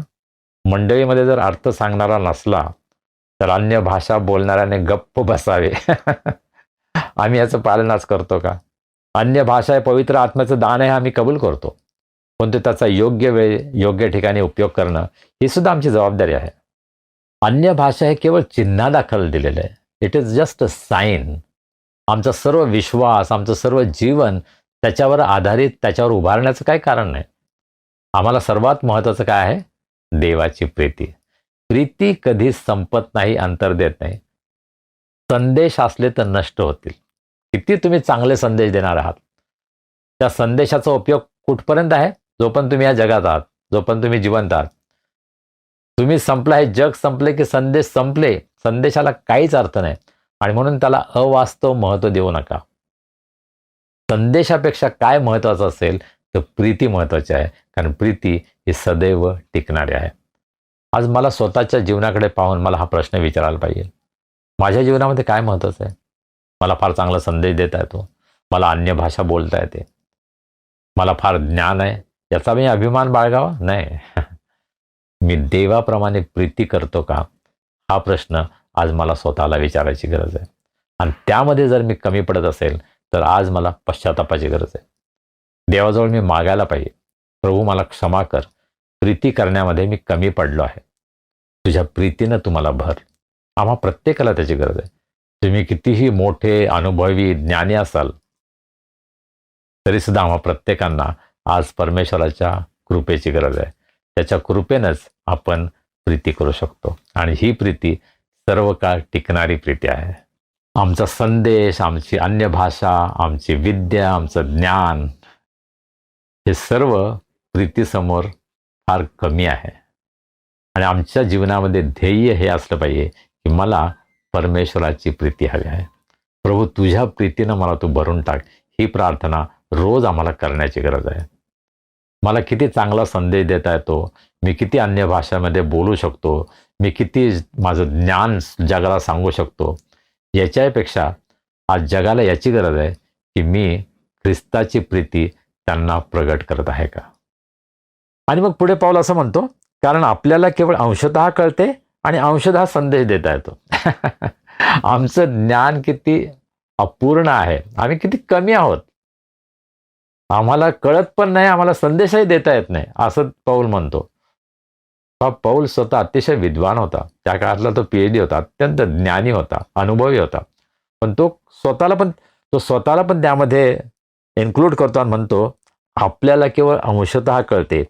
मंडळीमध्ये जर अर्थ सांगणारा नसला तर अन्य भाषा बोलणाऱ्याने गप्प बसावे. आम्ही याचं पालन आज करतो का? अन्य भाषा हे पवित्र आत्म्याचं दान आहे, आम्ही कबूल करतो. परंतु त्याचा योग्य वेळ, योग्य ठिकाणी उपयोग करणं ही सुद्धा आमची जबाबदारी आहे. अन्य भाषा हे केवळ चिन्हादाखल दिलेलं आहे. It is just a sine. आमचा सर्व विश्वास, आमचं सर्व जीवन त्याच्यावर आधारित, त्याच्यावर उभारण्याचं काही कारण नाही. आम्हाला सर्वात महत्त्वाचं काय आहे? देवाची प्रीती. प्रीती कधी संपत नाही, अंतर देत नाही. संदेश असले तर नष्ट होतील. किती तुम्ही चांगले संदेश देणार आहात, त्या संदेशाचा उपयोग कुठपर्यंत आहे? जोपर्यंत तुम्ही या जगात आहात, जोपर्यंत तुम्ही जिवंत आहात. तुम्ही संपला, हे जग संपले की संदेश संपले, संदेशाला काहीच अर्थ नाही. आणि म्हणून त्याला अवास्तव महत्त्व देऊ नका. संदेशापेक्षा काय महत्त्वाचं असेल तर प्रीती महत्त्वाची आहे, कारण प्रीती ही सदैव टिकणारी आहे. आज मला स्वतःच्या जीवनाकडे पाहून मला हा प्रश्न विचारायला पाहिजे, माझ्या जीवनामध्ये काय महत्त्वाचं आहे? मला फार चांगला संदेश देता येतो, मला अन्य भाषा बोलता येते, मला फार ज्ञान आहे, याचा मी अभिमान बाळगावा? नाही. मी देवाप्रमाणे प्रीती करतो का? हा प्रश्न आज मला स्वतःला विचारायची गरज आहे. आणि त्यामध्ये जर मी कमी पडत असेल तर आज मला पश्चातापाची गरज आहे. देवाजवळ मी मागायला पाहिजे, प्रभू मला क्षमा कर, प्रीती करण्यामध्ये मी कमी पडलो आहे, तुझ्या प्रीतीनं तुम्हाला भर. आम्हा प्रत्येकाला त्याची गरज आहे. तुम्ही कितीही मोठे, अनुभवी, ज्ञानी असाल तरीसुद्धा आम्हा प्रत्येकांना आज परमेश्वराच्या कृपेची गरज आहे. त्याच्या कृपेनंच आपण प्रीती करू शकतो. आणि ही प्रीती सर्व काळ टिकणारी प्रीती आहे. आमचा संदेश, आमची अन्य भाषा, आमची विद्या, आमचं ज्ञान हे सर्व प्रीतीसमोर फार कमी आहे. आणि आमच्या जीवनामध्ये ध्येय हे असलं पाहिजे की मला परमेश्वराची प्रीती हवी आहे. प्रभू तुझ्या प्रीतीनं मला तू भरून टाक. ही प्रार्थना रोज आम्हाला करण्याची गरज आहे. मला किती चांगला संदेश देता येतो, मी किती अन्य भाषामध्ये बोलू शकतो, मी किती माझं ज्ञान जगाला सांगू शकतो, याच्यापेक्षा आज जगाला याची गरज आहे की मी ख्रिस्ताची प्रीती त्यांना प्रगट करत आहे का. आणि मग पुढे पौल असं म्हणतो, कारण आपल्याला केवळ अंशतः कळते आणि अंशतः संदेश देता येतो. आमचं ज्ञान किती अपूर्ण आहे, आम्ही किती कमी आहोत, आम्हाला कळत पण नाही, आम्हाला संदेशही देता येत नाही, असं पौल म्हणतो. पौल स्वतः अतिशय विद्वान होता. त्या काळातला तो PhD होता, अत्यंत ज्ञानी होता, अनुभवी होता. पण तो स्वतःला पण त्यामध्ये इन्क्लूड करतो आणि म्हणतो, आपल्याला केवळ अंशतः कळते,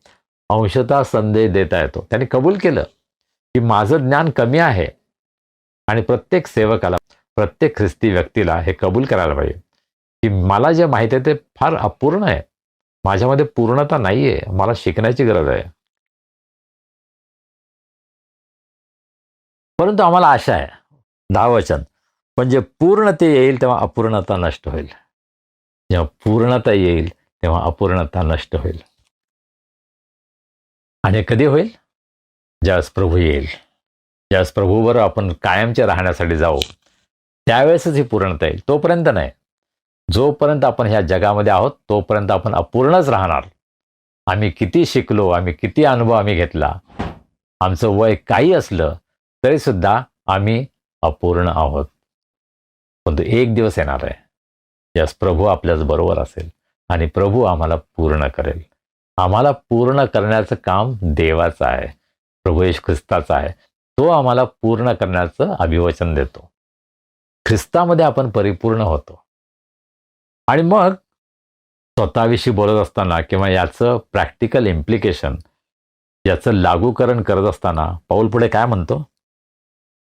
अंशतः संदेश देता येतो. त्याने कबूल केलं की माझं ज्ञान कमी आहे आणि प्रत्येक सेवकाला, प्रत्येक ख्रिस्ती व्यक्तीला हे कबूल करायला पाहिजे की मला जे माहिती आहे ते फार अपूर्ण आहे, माझ्यामध्ये पूर्णता नाहीये, मला शिकण्याची गरज आहे. परंतु आम्हाला आशा आहे, 10 वचन, म्हणजे पूर्णते येईल तेव्हा अपूर्णता नष्ट होईल. जेव्हा पूर्णता येईल तेव्हा अपूर्णता नष्ट होईल. आणि हे कधी होईल? ज्यावेळेस प्रभू येईल, ज्यावेळेस प्रभूवर आपण कायमचे राहण्यासाठी जाऊ, त्यावेळेसच ही पूर्णता येईल. तोपर्यंत नाही. जोपर्यंत आपण ह्या जगामध्ये आहोत तोपर्यंत आपण अपूर्णच राहणार. आम्ही किती शिकलो, आम्ही किती अनुभव आम्ही घेतला, आमचं वय काही असलं तरी सुद्धा आम्ही अपूर्ण आहोत. परंतु एक दिवस येणार आहे ज्यास प्रभू आपल्याच बरोबर असेल आणि प्रभू आम्हाला पूर्ण करेल. आम्हाला पूर्ण करण्याचं काम देवाचं आहे, प्रभू येशू ख्रिस्ताचा आहे. तो आम्हाला पूर्ण करण्याचं अभिवचन देतो. ख्रिस्तामध्ये आपण परिपूर्ण होतो. आणि मग स्वतःविषयी बोलत असताना किंवा याचं प्रॅक्टिकल इम्प्लिकेशन, याचं लागूकरण करत असताना पाऊल पुढे काय म्हणतो?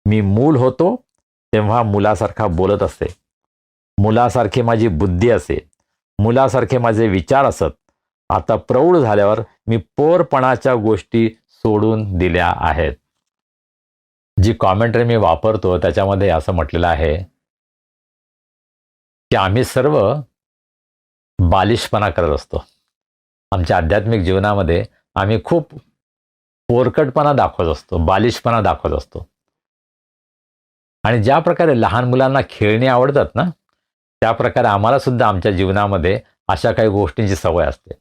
मी मूल होतो तेव्हा मुलासारखा बोलत असे, मुलासारखी माझी बुद्धी असे, मुलासारखे माझे विचार असत. आता प्रौढ झाल्यावर मी पोरपणाच्या गोष्टी सोडून दिल्या आहेत. जी कॉमेंट्री मी वापरतो त्याच्यामध्ये असं म्हटलेलं आहे की आम्ही सर्व बालिशपणा करत असतो. आमच्या आध्यात्मिक जीवनामध्ये आम्ही खूप पोरकटपणा दाखवत असतो, बालिशपणा दाखवत असतो. आणि ज्या प्रकारे लहान मुलांना खेळणी आवडतात ना, त्या प्रकारे आम्हाला सुद्धा आमच्या जीवनामध्ये अशा काही गोष्टींची सवय असते.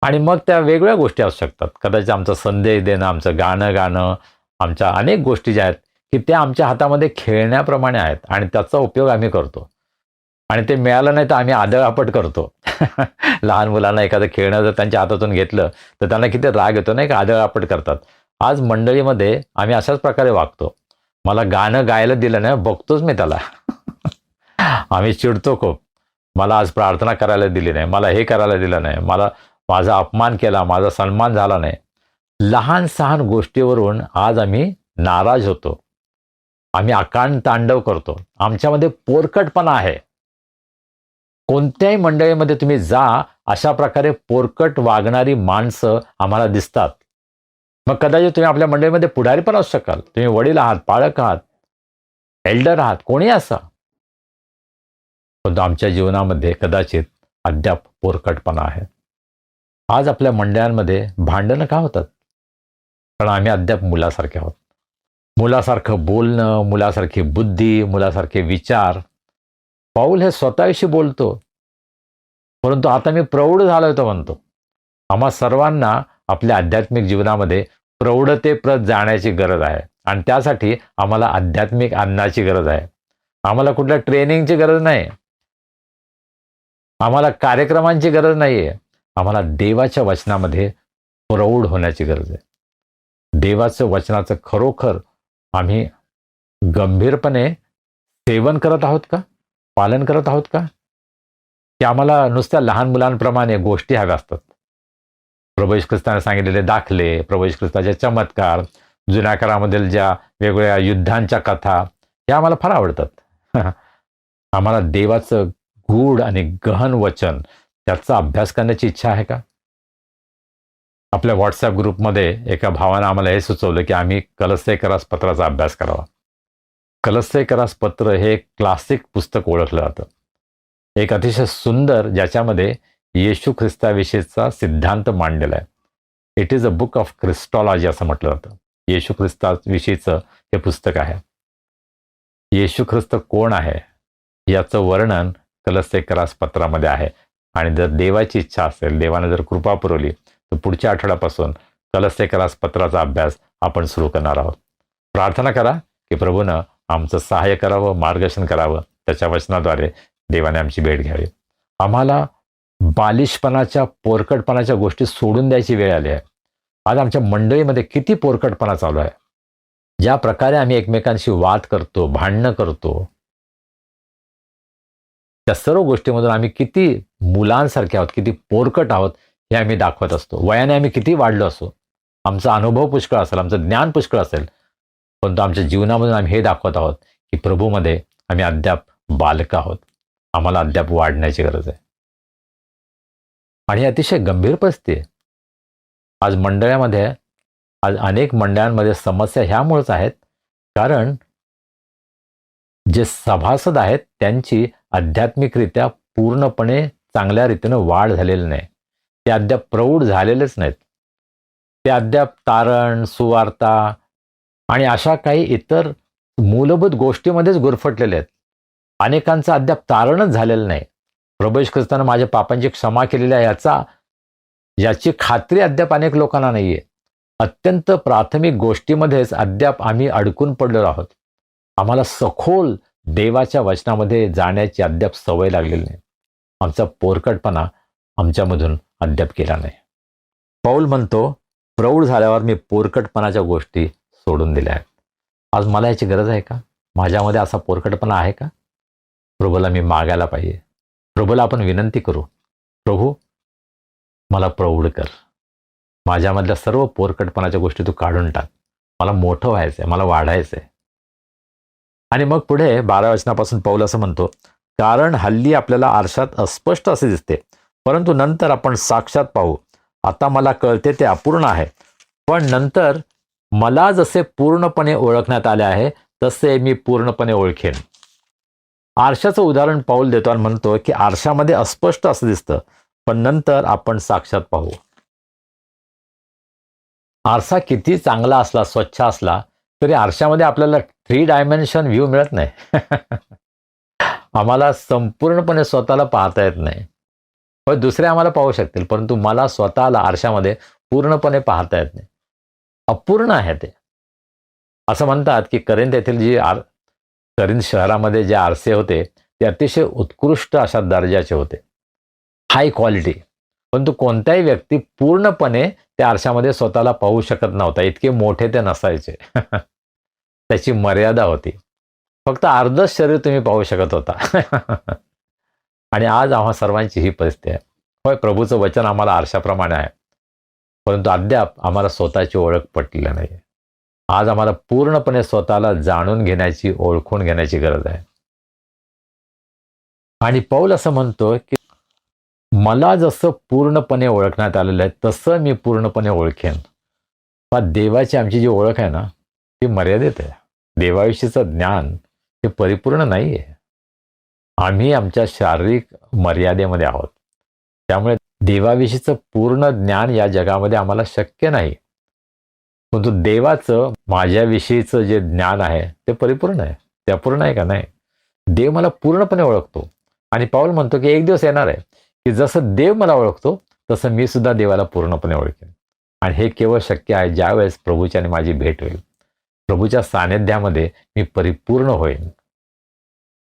आणि मग त्या वेगवेगळ्या गोष्टी असू शकतात. कदाचित आमचा संदेश देणं, आमचं गाणं, आमच्या अनेक गोष्टी ज्या आहेत की त्या आमच्या हातामध्ये खेळण्याप्रमाणे आहेत आणि त्याचा उपयोग आम्ही करतो. आणि ते मिळालं नाही तर आम्ही आदळआपट करतो. लहान मुलांना एखादं खेळणं जर त्यांच्या हातातून घेतलं तर त्यांना किती राग येतो नाही का, आदळआपट करतात. आज मंडळीमध्ये आम्ही अशाच प्रकारे वागतो. मला गाणं गायला दिलं नाही, बघतोच मी त्याला. आम्ही चिडतो खूप. मला आज प्रार्थना करायला दिली नाही, मला हे करायला दिलं नाही, मला माझा अपमान केला, माझा सन्मान झाला नाही. लहान सहान गोष्टीवरून आज आम्ही नाराज होतो, आम्ही आकांड तांडव करतो. आमच्यामध्ये पोरकटपणा आहे. कोणत्याही मंडळीमध्ये तुम्ही जा, अशा प्रकारे पोरकट वागणारी माणसं आम्हाला दिसतात. मग कदाचित तुम्ही आपल्या मंडळीमध्ये पुढारी पण असू शकाल, तुम्ही वडील आहात, पाळक आहात, एल्डर आहात, कोणी असा. पण आमच्या जीवनामध्ये कदाचित अद्याप पोरकटपणा आहे. आज आपल्या मंडळांमध्ये भांडणं का होतात? कारण आम्ही अद्याप मुलासारखे आहोत. मुलासारखं बोलणं, मुलासारखी बुद्धी, मुलासारखे विचार. पाऊल हे स्वतःशी बोलतो, परंतु आता मी प्रौढ झालोय तो म्हणतो. आम्हा सर्वांना आपल्या आध्यात्मिक जीवनामध्ये प्रौढतेप्रत जाण्याची गरज आहे आणि त्यासाठी आम्हाला आध्यात्मिक अन्नाची गरज आहे. आम्हाला कुठल्या ट्रेनिंगची गरज नाही, आम्हाला कार्यक्रमांची गरज नाहीये. आम्हाला देवाच्या वचनामध्ये प्रौढ होण्याची गरज आहे. देवाचं वचनाचं खरोखर आम्ही गंभीरपणे सेवन करत आहोत का, पालन करत आहोत का, की आम्हाला नुसत्या लहान मुलांप्रमाणे गोष्टी हव्या असतात? प्रभू येशू ख्रिस्ताने सांगितलेले दाखले, प्रभू येशू ख्रिस्ताचे चमत्कार, जुन्या काळामधील ज्या वेगवेगळ्या युद्धांच्या कथा, या आम्हाला फार आवडतात. आम्हाला देवाचं गूढ आणि गहन वचन त्याचा अभ्यास करण्याची इच्छा आहे का? आपल्या व्हॉट्सॲप ग्रुपमध्ये एका भावानं आम्हाला हे सुचवलं की आम्ही कलस्सेकरास पत्राचा अभ्यास करावा. कलस्सेकरास पत्र हे एक क्लासिक पुस्तक ओळखलं जातं. एक अतिशय सुंदर, ज्याच्यामध्ये येशू ख्रिस्ताविषयीचा सिद्धांत मांडलेला आहे. It is a book of Christology असं म्हटलं जातं. येशू ख्रिस्ताविषयीचं हे पुस्तक आहे. येशू ख्रिस्त कोण आहे याचं वर्णन कलस्सेकरास पत्रामध्ये आहे. आणि जर देवाची इच्छा असेल, देवाने जर कृपा पुरवली, तर पुढच्या आठवड्यापासून कलस्सेकरास पत्राचा अभ्यास आपण सुरू करणार आहोत. प्रार्थना करा की प्रभूनं आमचं सहाय्य करावं, मार्गदर्शन करावं. त्याच्या वचनाद्वारे देवाने आमची भेट घ्यावी. आम्हाला बालिशपणाच्या, पोरकटपणाच्या गोष्टी सोडून द्यायची वेळ आली आहे. आज आमच्या मंडळीमध्ये किती पोरकटपणा चालू आहे. ज्या प्रकारे आम्ही एकमेकांशी वाद करतो, भांडणं करतो, त्या सर्व गोष्टीमधून आम्ही किती मुलांसारखे आहोत, किती पोरकट आहोत हे आम्ही दाखवत असतो. वयाने आम्ही किती वाढलो असो, आमचा अनुभव पुष्कळ असेल, आमचं ज्ञान पुष्कळ असेल, परंतु आमच्या जीवनामधून आम्ही हे दाखवत आहोत की प्रभूमध्ये आम्ही अद्याप बालक आहोत. आम्हाला अद्याप वाढण्याची गरज आहे. आणि ही अतिशय गंभीर परिस्थिती आहे. आज अनेक मंडळांमध्ये समस्या ह्यामुळेच आहेत, कारण जे सभासद आहेत त्यांची आध्यात्मिकरित्या पूर्णपणे चांगल्या रीतीनं वाढ झालेली नाही. ते अद्याप प्रौढ झालेलेच नाहीत. ते अद्याप तारण, सुवार्ता आणि अशा काही इतर मूलभूत गोष्टीमध्येच गुरफटलेले आहेत. अनेकांचं अद्याप तारणच झालेलं नाही. प्रभू येशू ख्रिस्तानं माझ्या पापांची क्षमा केलेली आहे याची खात्री अद्याप अनेक लोकांना नाहीये. अत्यंत प्राथमिक गोष्टीमध्येच अद्याप आम्ही अडकून पडलेलो आहोत. आम्हाला सखोल देवाच्या वचनामध्ये जाण्याची अद्याप सवय लागलेली नाही. आमचा पोरकटपणा आमच्यामधून अद्याप केला नाही. पौल म्हणतो, प्रौढ झाल्यावर मी पोरकटपणाच्या गोष्टी सोडून दिल्या आहेत. आज मला याची गरज आहे का? माझ्यामध्ये असा पोरकटपणा आहे का? प्रभूला मी मागायला पाहिजे. प्रभूला आपण विनंती करू, प्रभू मला प्रौढ कर. माझ्यामधल्या सर्व पोरकटपणाच्या गोष्टी तू काढून टाक. मला मोठं व्हायचंय, मला वाढायचंय. आणि मग पुढे 12व्या वचनापासून पौल असं म्हणतो, कारण हल्ली आपल्याला आरशात अस्पष्ट असे दिसते, परंतु नंतर आपण साक्षात पाहू. आता मला कळते ते अपूर्ण आहे, पण नंतर मला जसे पूर्णपणे ओळखण्यात आले आहे तसे मी पूर्णपणे ओळखेन. आरशाचं उदाहरण पौल देतो आणि म्हणतो की आरशामध्ये अस्पष्ट असं दिसतं, पण नंतर आपण साक्षात पाहू. आरसा किती चांगला असला, स्वच्छ असला, तरी आरशामध्ये आपल्याला 3 डायमेन्शन व्ह्यू मिळत नाही. आम्हाला संपूर्णपणे स्वतःला पाहता येत नाही. पण दुसरे आम्हाला पाहू शकतील, परंतु मला स्वतःला आरशामध्ये पूर्णपणे पाहता येत नाही. अपूर्ण आहे ते. असं म्हणतात की करिंथ येथील करिंथ शहरामध्ये जे आरसे होते ते अतिशय उत्कृष्ट अशा दर्जाचे होते, हाय क्वालिटी. परंतु कोणताही व्यक्ती पूर्णपणे त्या आरशामध्ये स्वतःला पाहू शकत नव्हता. इतके मोठे ते नसायचे. त्याची मर्यादा होती. फक्त अर्धच शरीर तुम्ही पाहू शकत होता. आणि आज आम्हा सर्वांची ही परिस्थिती आहे. होय, प्रभूचं वचन आम्हाला आरशाप्रमाणे आहे, परंतु अद्याप आम्हाला स्वतःची ओळख पटलेली नाही. आज आम्हाला पूर्णपणे स्वतःला जाणून घेण्याची, ओळखून घेण्याची गरज आहे. आणि पौल असं म्हणतो की मला जसं पूर्णपणे ओळखण्यात आलेलं आहे तसं मी पूर्णपणे ओळखेन. पण देवाची आमची जी ओळख आहे ना, ती मर्यादित आहे. देवाविषयीचं ज्ञान हे परिपूर्ण नाही आहे. आम्ही आमच्या शारीरिक मर्यादेमध्ये आहोत. त्यामुळे देवाविषयीचं पूर्ण ज्ञान या जगामध्ये आम्हाला शक्य नाही. परंतु देवाचं माझ्याविषयीचं जे ज्ञान आहे ते परिपूर्ण आहे. ते अपूर्ण आहे का? नाही. देव मला पूर्णपणे ओळखतो. आणि पौल म्हणतो की एक दिवस येणार आहे की जसं देव मला ओळखतो तसं मी सुद्धा देवाला पूर्णपणे ओळखेन. आणि हे केवळ शक्य आहे ज्यावेळेस प्रभूची आणि माझी भेट होईल. प्रभूच्या सानिध्यामध्ये मी परिपूर्ण होईन.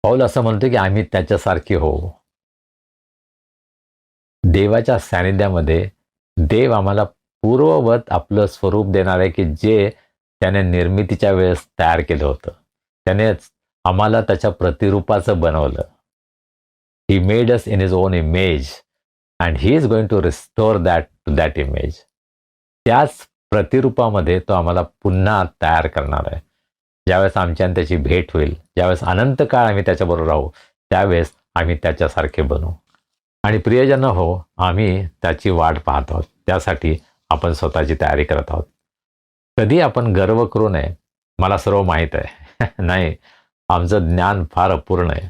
पौल असं म्हणतो की आम्ही त्याच्यासारखे होऊ. देवाच्या सानिध्यामध्ये देव आम्हाला पूर्ववत आपलं स्वरूप देणार आहे की जे त्याने निर्मितीच्या वेळेस तयार केलं होतं. त्यानेच आम्हाला त्याच्या प्रतिरूपाचं बनवलं. He made us in his own image and he is going to restore that to that image. त्याच प्रतिरूपामध्ये तो आम्हाला पुन्हा तयार करणार आहे. ज्यावेळेस आमच्या त्याची भेट होईल, ज्यावेळेस अनंत काळ आम्ही त्याच्याबरोबर राहू, त्यावेळेस आम्ही त्याच्यासारखे बनू. आणि प्रियजन हो, आम्ही त्याची वाट पाहत आहोत. त्यासाठी आपण स्वतःची तयारी करत आहोत. कधी आपण गर्व करू नये, मला सर्व माहीत आहे. नाही, आमचं ज्ञान फार अपूर्ण आहे.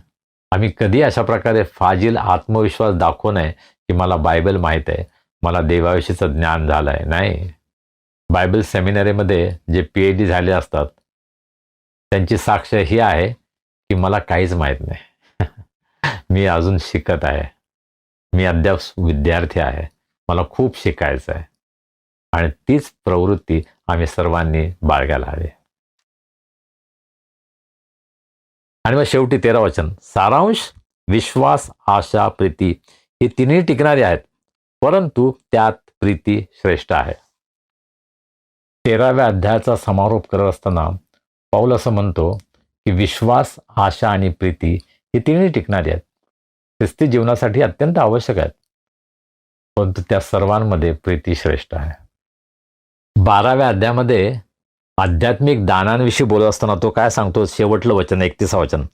आम्ही कधी अशा प्रकारे फाजील आत्मविश्वास दाखवू नये की मला बायबल माहीत आहे, मला देवाविषयीचं ज्ञान झालं आहे. नाही. बायबल सेमिनरीमध्ये जे PhD झाले असतात त्यांची साक्ष ही आहे की मला काहीच माहीत नाही. मी अजून शिकत आहे. मी अद्याप विद्यार्थी आहे. मला खूप शिकायचं आहे. आणि तीच प्रवृत्ती आम्ही सर्वांनी बाळगायला हवी. आणि मग शेवटी 13 वचन, सारांश विश्वास, आशा, प्रीती ही तिन्ही टिकणारी आहेत, परंतु त्यात प्रीती श्रेष्ठ आहे. 13व्या अध्यायाचा समारोप करत असताना पौल असं म्हणतो की विश्वास, आशा आणि प्रीती ही तिन्ही टिकणारी आहेत. ख्रिस्ती जीवनासाठी अत्यंत आवश्यक आहेत, परंतु त्या सर्वांमध्ये प्रीती श्रेष्ठ आहे. 12व्या अध्यायामध्ये आध्यात्मिक दानांविषयी बोलत असताना तो काय सांगतो, शेवटलं वचन 31 वचन,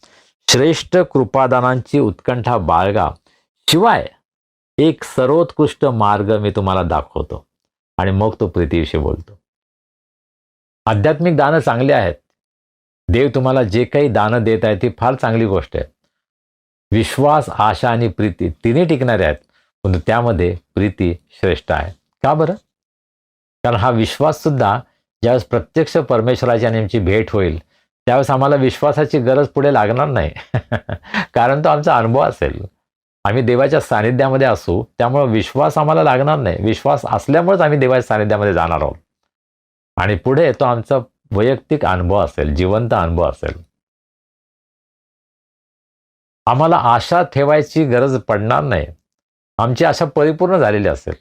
श्रेष्ठ कृपादानांची उत्कंठा बाळगा, शिवाय एक सर्वोत्कृष्ट मार्ग मी तुम्हाला दाखवतो. आणि मग तो प्रीतीविषयी बोलतो. आध्यात्मिक दानं चांगली आहेत. देव तुम्हाला जे काही दानं देत आहे ती फार चांगली गोष्ट आहे. विश्वास, आशा आणि प्रीती तिन्ही टिकणारे आहेत, पण त्यामध्ये प्रीती श्रेष्ठ आहे. का बरं? कारण हा विश्वास सुद्धा ज्यावेळेस प्रत्यक्ष परमेश्वराची आणि आमची भेट होईल त्यावेळेस आम्हाला विश्वासाची गरज पुढे लागणार नाही. कारण तो आमचा अनुभव असेल. आम्ही देवाच्या सानिध्यामध्ये असू, त्यामुळे विश्वास आम्हाला लागणार नाही. विश्वास असल्यामुळेच आम्ही देवाच्या सानिध्यामध्ये जाणार आहोत. आणि पुढे तो आमचा वैयक्तिक अनुभव असेल, जिवंत अनुभव असेल. आम्हाला आशा ठेवायची गरज पडणार नाही. आमची आशा परिपूर्ण झालेली असेल.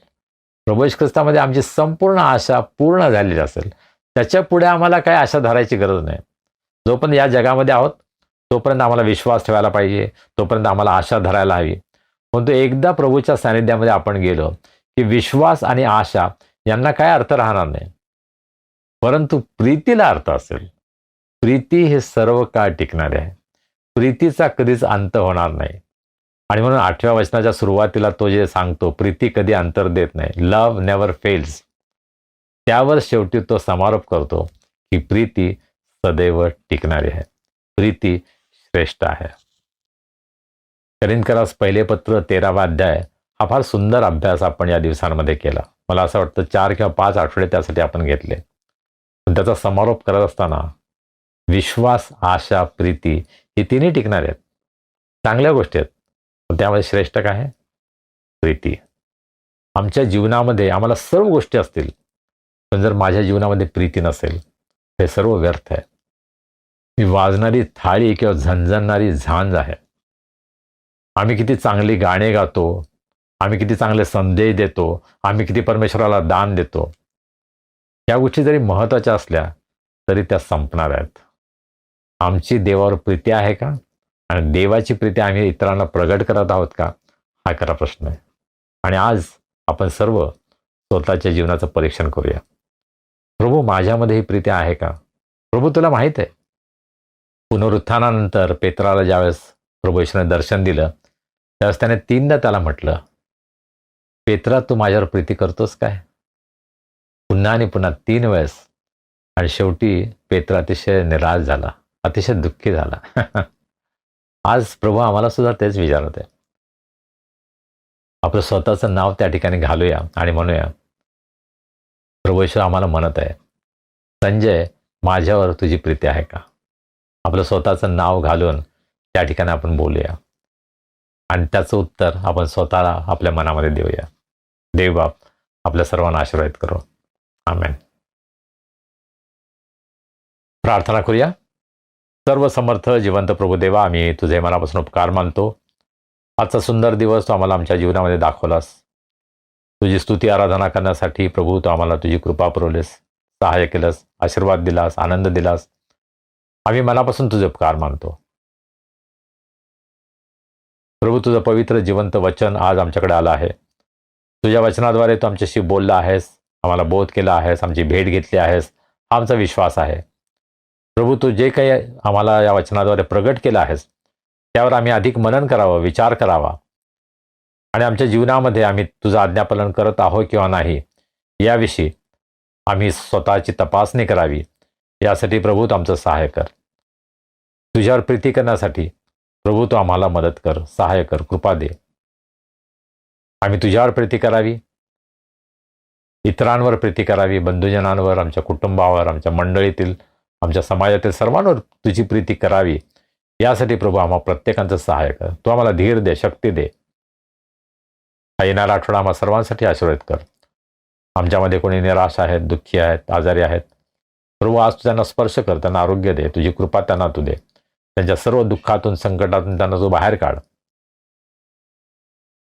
प्रभू येशू ख्रिस्तामध्ये आमची संपूर्ण आशा पूर्ण झालेली असेल. त्याच्या पुढे आम्हाला काही आशा धरायची गरज नाही. जोपर्यंत या जगामध्ये आहोत तोपर्यंत आम्हाला विश्वास ठेवायला पाहिजे, तोपर्यंत आम्हाला आशा धरायला हवी. पण तो एकदा प्रभूच्या सानिध्यामध्ये आपण गेलो की विश्वास आणि आशा यांना काय अर्थ राहणार नाही, परंतु प्रीतीला अर्थ असेल. प्रीती हे सर्व काळ टिकणारे आहे. प्रीतीचा कधीच अंत होणार नाही. आणि म्हणून 8व्या वचनाच्या सुरुवातीला तो जे सांगतो, प्रीती कधी अंतर देत नाही, लव्ह नेव्हर फेल्स, त्यावर शेवटी तो समारोप करतो की प्रीती सदैव टिकणारी आहे. प्रीती श्रेष्ठ आहे. करिंथकरास पहिले पत्र 13वा अध्याय हा फार सुंदर अभ्यास आपण या दिवसांमध्ये केला. मला असं वाटतं 4 किंवा 5 आठवडे त्यासाठी आपण घेतले. पण त्याचा समारोप करत असताना विश्वास, आशा, प्रीती ही तिन्ही टिकणार आहेत. चांगल्या गोष्टी आहेत, पण त्यामध्ये श्रेष्ठ काय आहे? प्रीती. आमच्या जीवनामध्ये आम्हाला सर्व गोष्टी असतील, पण जर माझ्या जीवनामध्ये प्रीती नसेल हे सर्व व्यर्थ आहे. मी वाजणारी थाळी किंवा झणझणणारी झांज आहे. आम्ही किती चांगली गाणे गातो, आम्ही किती चांगले संदेश देतो, आम्ही किती परमेश्वराला दान देतो, या गोष्टी जरी महत्त्वाच्या असल्या तरी त्या संपणार आहेत. आमची देवावर प्रीती आहे का? आणि देवाची प्रीती आम्ही इतरांना प्रगट करत आहोत का? हा खरा प्रश्न आहे. आणि आज आपण सर्व स्वतःच्या जीवनाचं परीक्षण करूया. प्रभू, माझ्यामध्ये ही प्रीती आहे का? प्रभू, तुला माहीत आहे, पुनरुत्थानानंतर पेत्राला ज्यावेळेस प्रभू येशूने दर्शन दिलं त्यावेळेस त्याने 3दा त्याला म्हटलं, पेत्रा, तू माझ्यावर प्रीती करतोस काय? पुन्हा आणि पुन्हा 3 वेळेस. आणि शेवटी पेत्रा अतिशय निराश झाला, अतिशय दुःखी झाला. आज प्रभू आम्हाला सुद्धा तेच विचारत आहे. आपलं स्वतःचं नाव त्या ठिकाणी घालूया आणि म्हणूया, प्रभू येशू आम्हाला म्हणत आहे, संजय, माझ्यावर तुझी प्रीती आहे का? आपलं स्वतःचं नाव घालून त्या ठिकाणी आपण बोलूया आणि त्याचं उत्तर आपण स्वतःला आपल्या मनामध्ये देऊया. देव बाप आपल्या सर्वांना आशीर्वादित करो. आमेन. प्रार्थना करूया. सर्व समर्थ जिवंत प्रभू देवा, आम्ही तुझे मनापासून उपकार मानतो. आजचा सुंदर दिवस तू आम्हाला आमच्या जीवनामध्ये दाखवलास. तुझी स्तुती आराधना करण्यासाठी प्रभू तू आम्हाला तुझी कृपा पुरवलीस, सहाय्य केलंस, आशीर्वाद दिलास, आनंद दिलास. आम्ही मनापासून तुझे उपकार मानतो. प्रभू, तुझं पवित्र जिवंत वचन आज आमच्याकडे आलं आहे. तुझ्या वचनाद्वारे तू आमच्याशी बोलला आहेस, आम्हाला बोध केला आहेस, आमची भेट घेतली आहेस, हा आमचा विश्वास आहे. प्रभू, तू जे काही आम्हाला या वचनाद्वारे प्रगट केलं आहेस त्यावर आम्ही अधिक मनन करावं, विचार करावा आणि आमच्या जीवनामध्ये आम्ही तुझं आज्ञापालन करत आहोत किंवा नाही याविषयी आम्ही स्वतःची तपासणी करावी. यासाठी प्रभू तू आमचं सहाय्य कर. तुझ्यावर प्रीती करण्यासाठी प्रभू तू आम्हाला मदत कर, सहाय्य कर, कृपा दे. आम्ही तुझ्यावर प्रीती करावी, इतरांवर प्रीती करावी, बंधुजनांवर, आमच्या कुटुंबावर, आमच्या मंडळीतील, आमच्या समाजातील सर्वांवर तुझी प्रीती करावी. यासाठी प्रभू आम्हा प्रत्येकांचं सहाय्य कर. तू आम्हाला धीर दे, शक्ती दे. हा येणारा आठवडा आम्हा सर्वांसाठी आशीर्वाद कर. आमच्यामध्ये कोणी निराश आहेत, दुःखी आहेत, आजारी आहेत, प्रभू आज तू त्यांना स्पर्श कर, त्यांना आरोग्य दे, तुझी कृपा त्यांना तू दे. त्यांच्या सर्व दुःखातून, संकटातून त्यांना तू बाहेर काढ.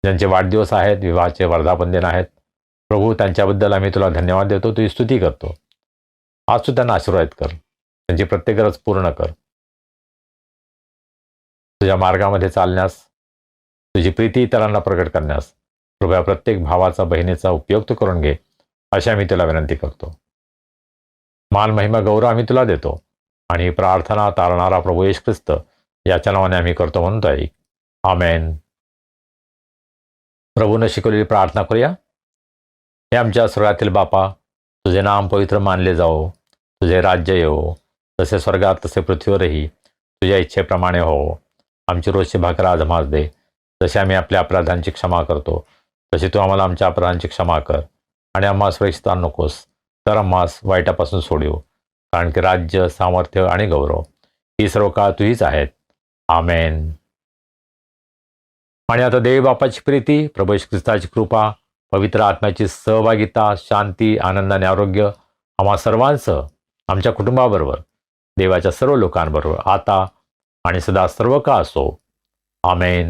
ज्यांचे वाढदिवस आहेत, विवाहाचे वर्धापन दिन आहेत, प्रभू त्यांच्याबद्दल आम्ही तुला धन्यवाद देतो, तुझी स्तुती करतो. आज तू त्यांना आशीर्वाद कर, त्यांची प्रत्येक गरज पूर्ण कर. तुझ्या मार्गामध्ये चालण्यास, तुझी प्रीती इतरांना प्रकट करण्यास कृपया प्रत्येक भावाचा, बहिणीचा उपयोग तू करून घे, अशी आम्ही तुला विनंती करतो. मान महिमा गौरव आम्ही तुला देतो आणि ही प्रार्थना तारणारा प्रभू येशू ख्रिस्त याच्या नावाने आम्ही करतो म्हणतोय, आमेन. प्रभूने शिकवलेली प्रार्थना करूया. हे आमच्या स्वर्गातील बापा, तुझे नाम पवित्र मानले जाओ, तुझे राज्य येवो, जसे स्वर्गात तसे पृथ्वीवरही तुझ्या इच्छेप्रमाणे हो. आमची रोजची भाकर आज आम्हास दे, जसे आम्ही आपल्या अपराधांची क्षमा करतो तशी तू आम्हाला आमच्या अपराधांची क्षमा कर, आणि आम्हास परीक्षेत आणू नकोस, तर आम्हास वाईटापासून सोडव, कारण की राज्य, सामर्थ्य आणि गौरव ही सर्व काळ तुझीच आहेत. आमेन. आणि आता देव बापाची प्रीती, प्रभू येशू ख्रिस्ताची कृपा, पवित्र आत्म्याची सहभागिता, शांती, आनंद आणि आरोग्य आम्हा सर्वांसह, आमच्या कुटुंबाबरोबर, देवाच्या सर्व लोकांबरोबर आता आणि सदा सर्व काळ असो. आमेन.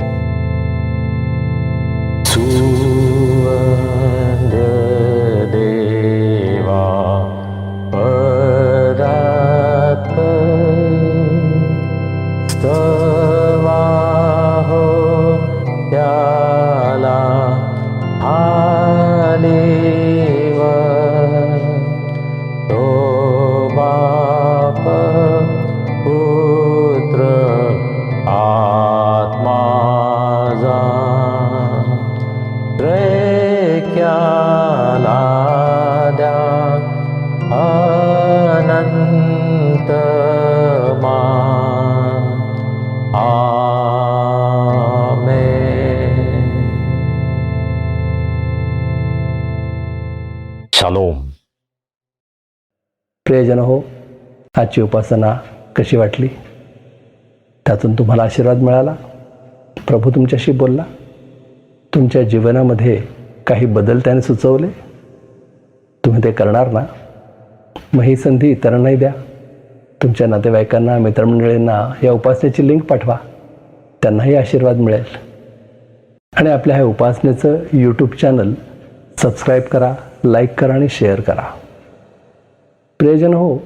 सुवंद देवा पदात स्तवा हो त्याला हालेवर, तो बाप पुत्र आत्मा जा त्रैक्याला द्या अनंत मान. आमेन. शालोम. प्रियजन हो, आजची उपासना कशी वाटली? त्यातून तुम्हाला आशीर्वाद मिळाला? प्रभू तुमच्याशी बोलला? तुमच्या जीवनामध्ये काही बदल त्याने सुचवले? तुम्ही ते करणार ना? मग ही संधी इतरांनाही द्या. तुमच्या नातेवाईकांना, मित्रमंडळींना या उपासनेची लिंक पाठवा, त्यांनाही आशीर्वाद मिळेल. आणि आपल्या ह्या उपासनेचं यूट्यूब चॅनल सबस्क्राईब करा, लाईक करा आणि शेअर करा. प्रियजन हो,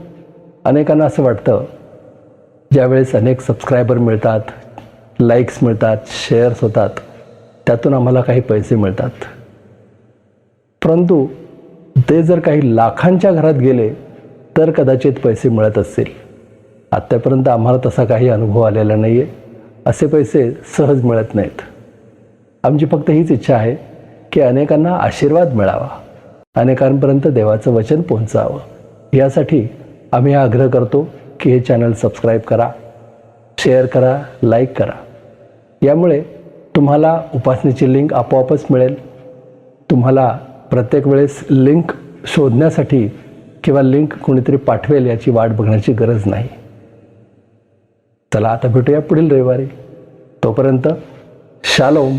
अनेकांना असं वाटतं, ज्यावेळेस अनेक सबस्क्रायबर मिळतात, लाईक्स मिळतात, शेअर्स होतात, त्यातून आम्हाला काही पैसे मिळतात. परंतु ते जर काही लाखांच्या घरात गेले तर कदाचित पैसे मिळत असतील. आत्तापर्यंत आम्हाला तसा काही अनुभव आलेला नाही आहे. असे पैसे सहज मिळत नाहीत. आमची फक्त हीच इच्छा आहे की अनेकांना आशीर्वाद मिळावा, अनेकांपर्यंत देवाचं वचन पोहोचावं. यासाठी आम्ही हा आग्रह करतो की हे चॅनल सबस्क्राईब करा, शेअर करा, लाईक करा. यामुळे तुम्हाला उपासनेची लिंक आपोआपच मिळेल. तुम्हाला प्रत्येक वेळेस लिंक शोधण्यासाठी किंवा लिंक कोणीतरी पाठवेल याची वाट बघण्याची गरज नाही. चला आता भेटूया पुढील रविवारी. तोपर्यंत शालोम.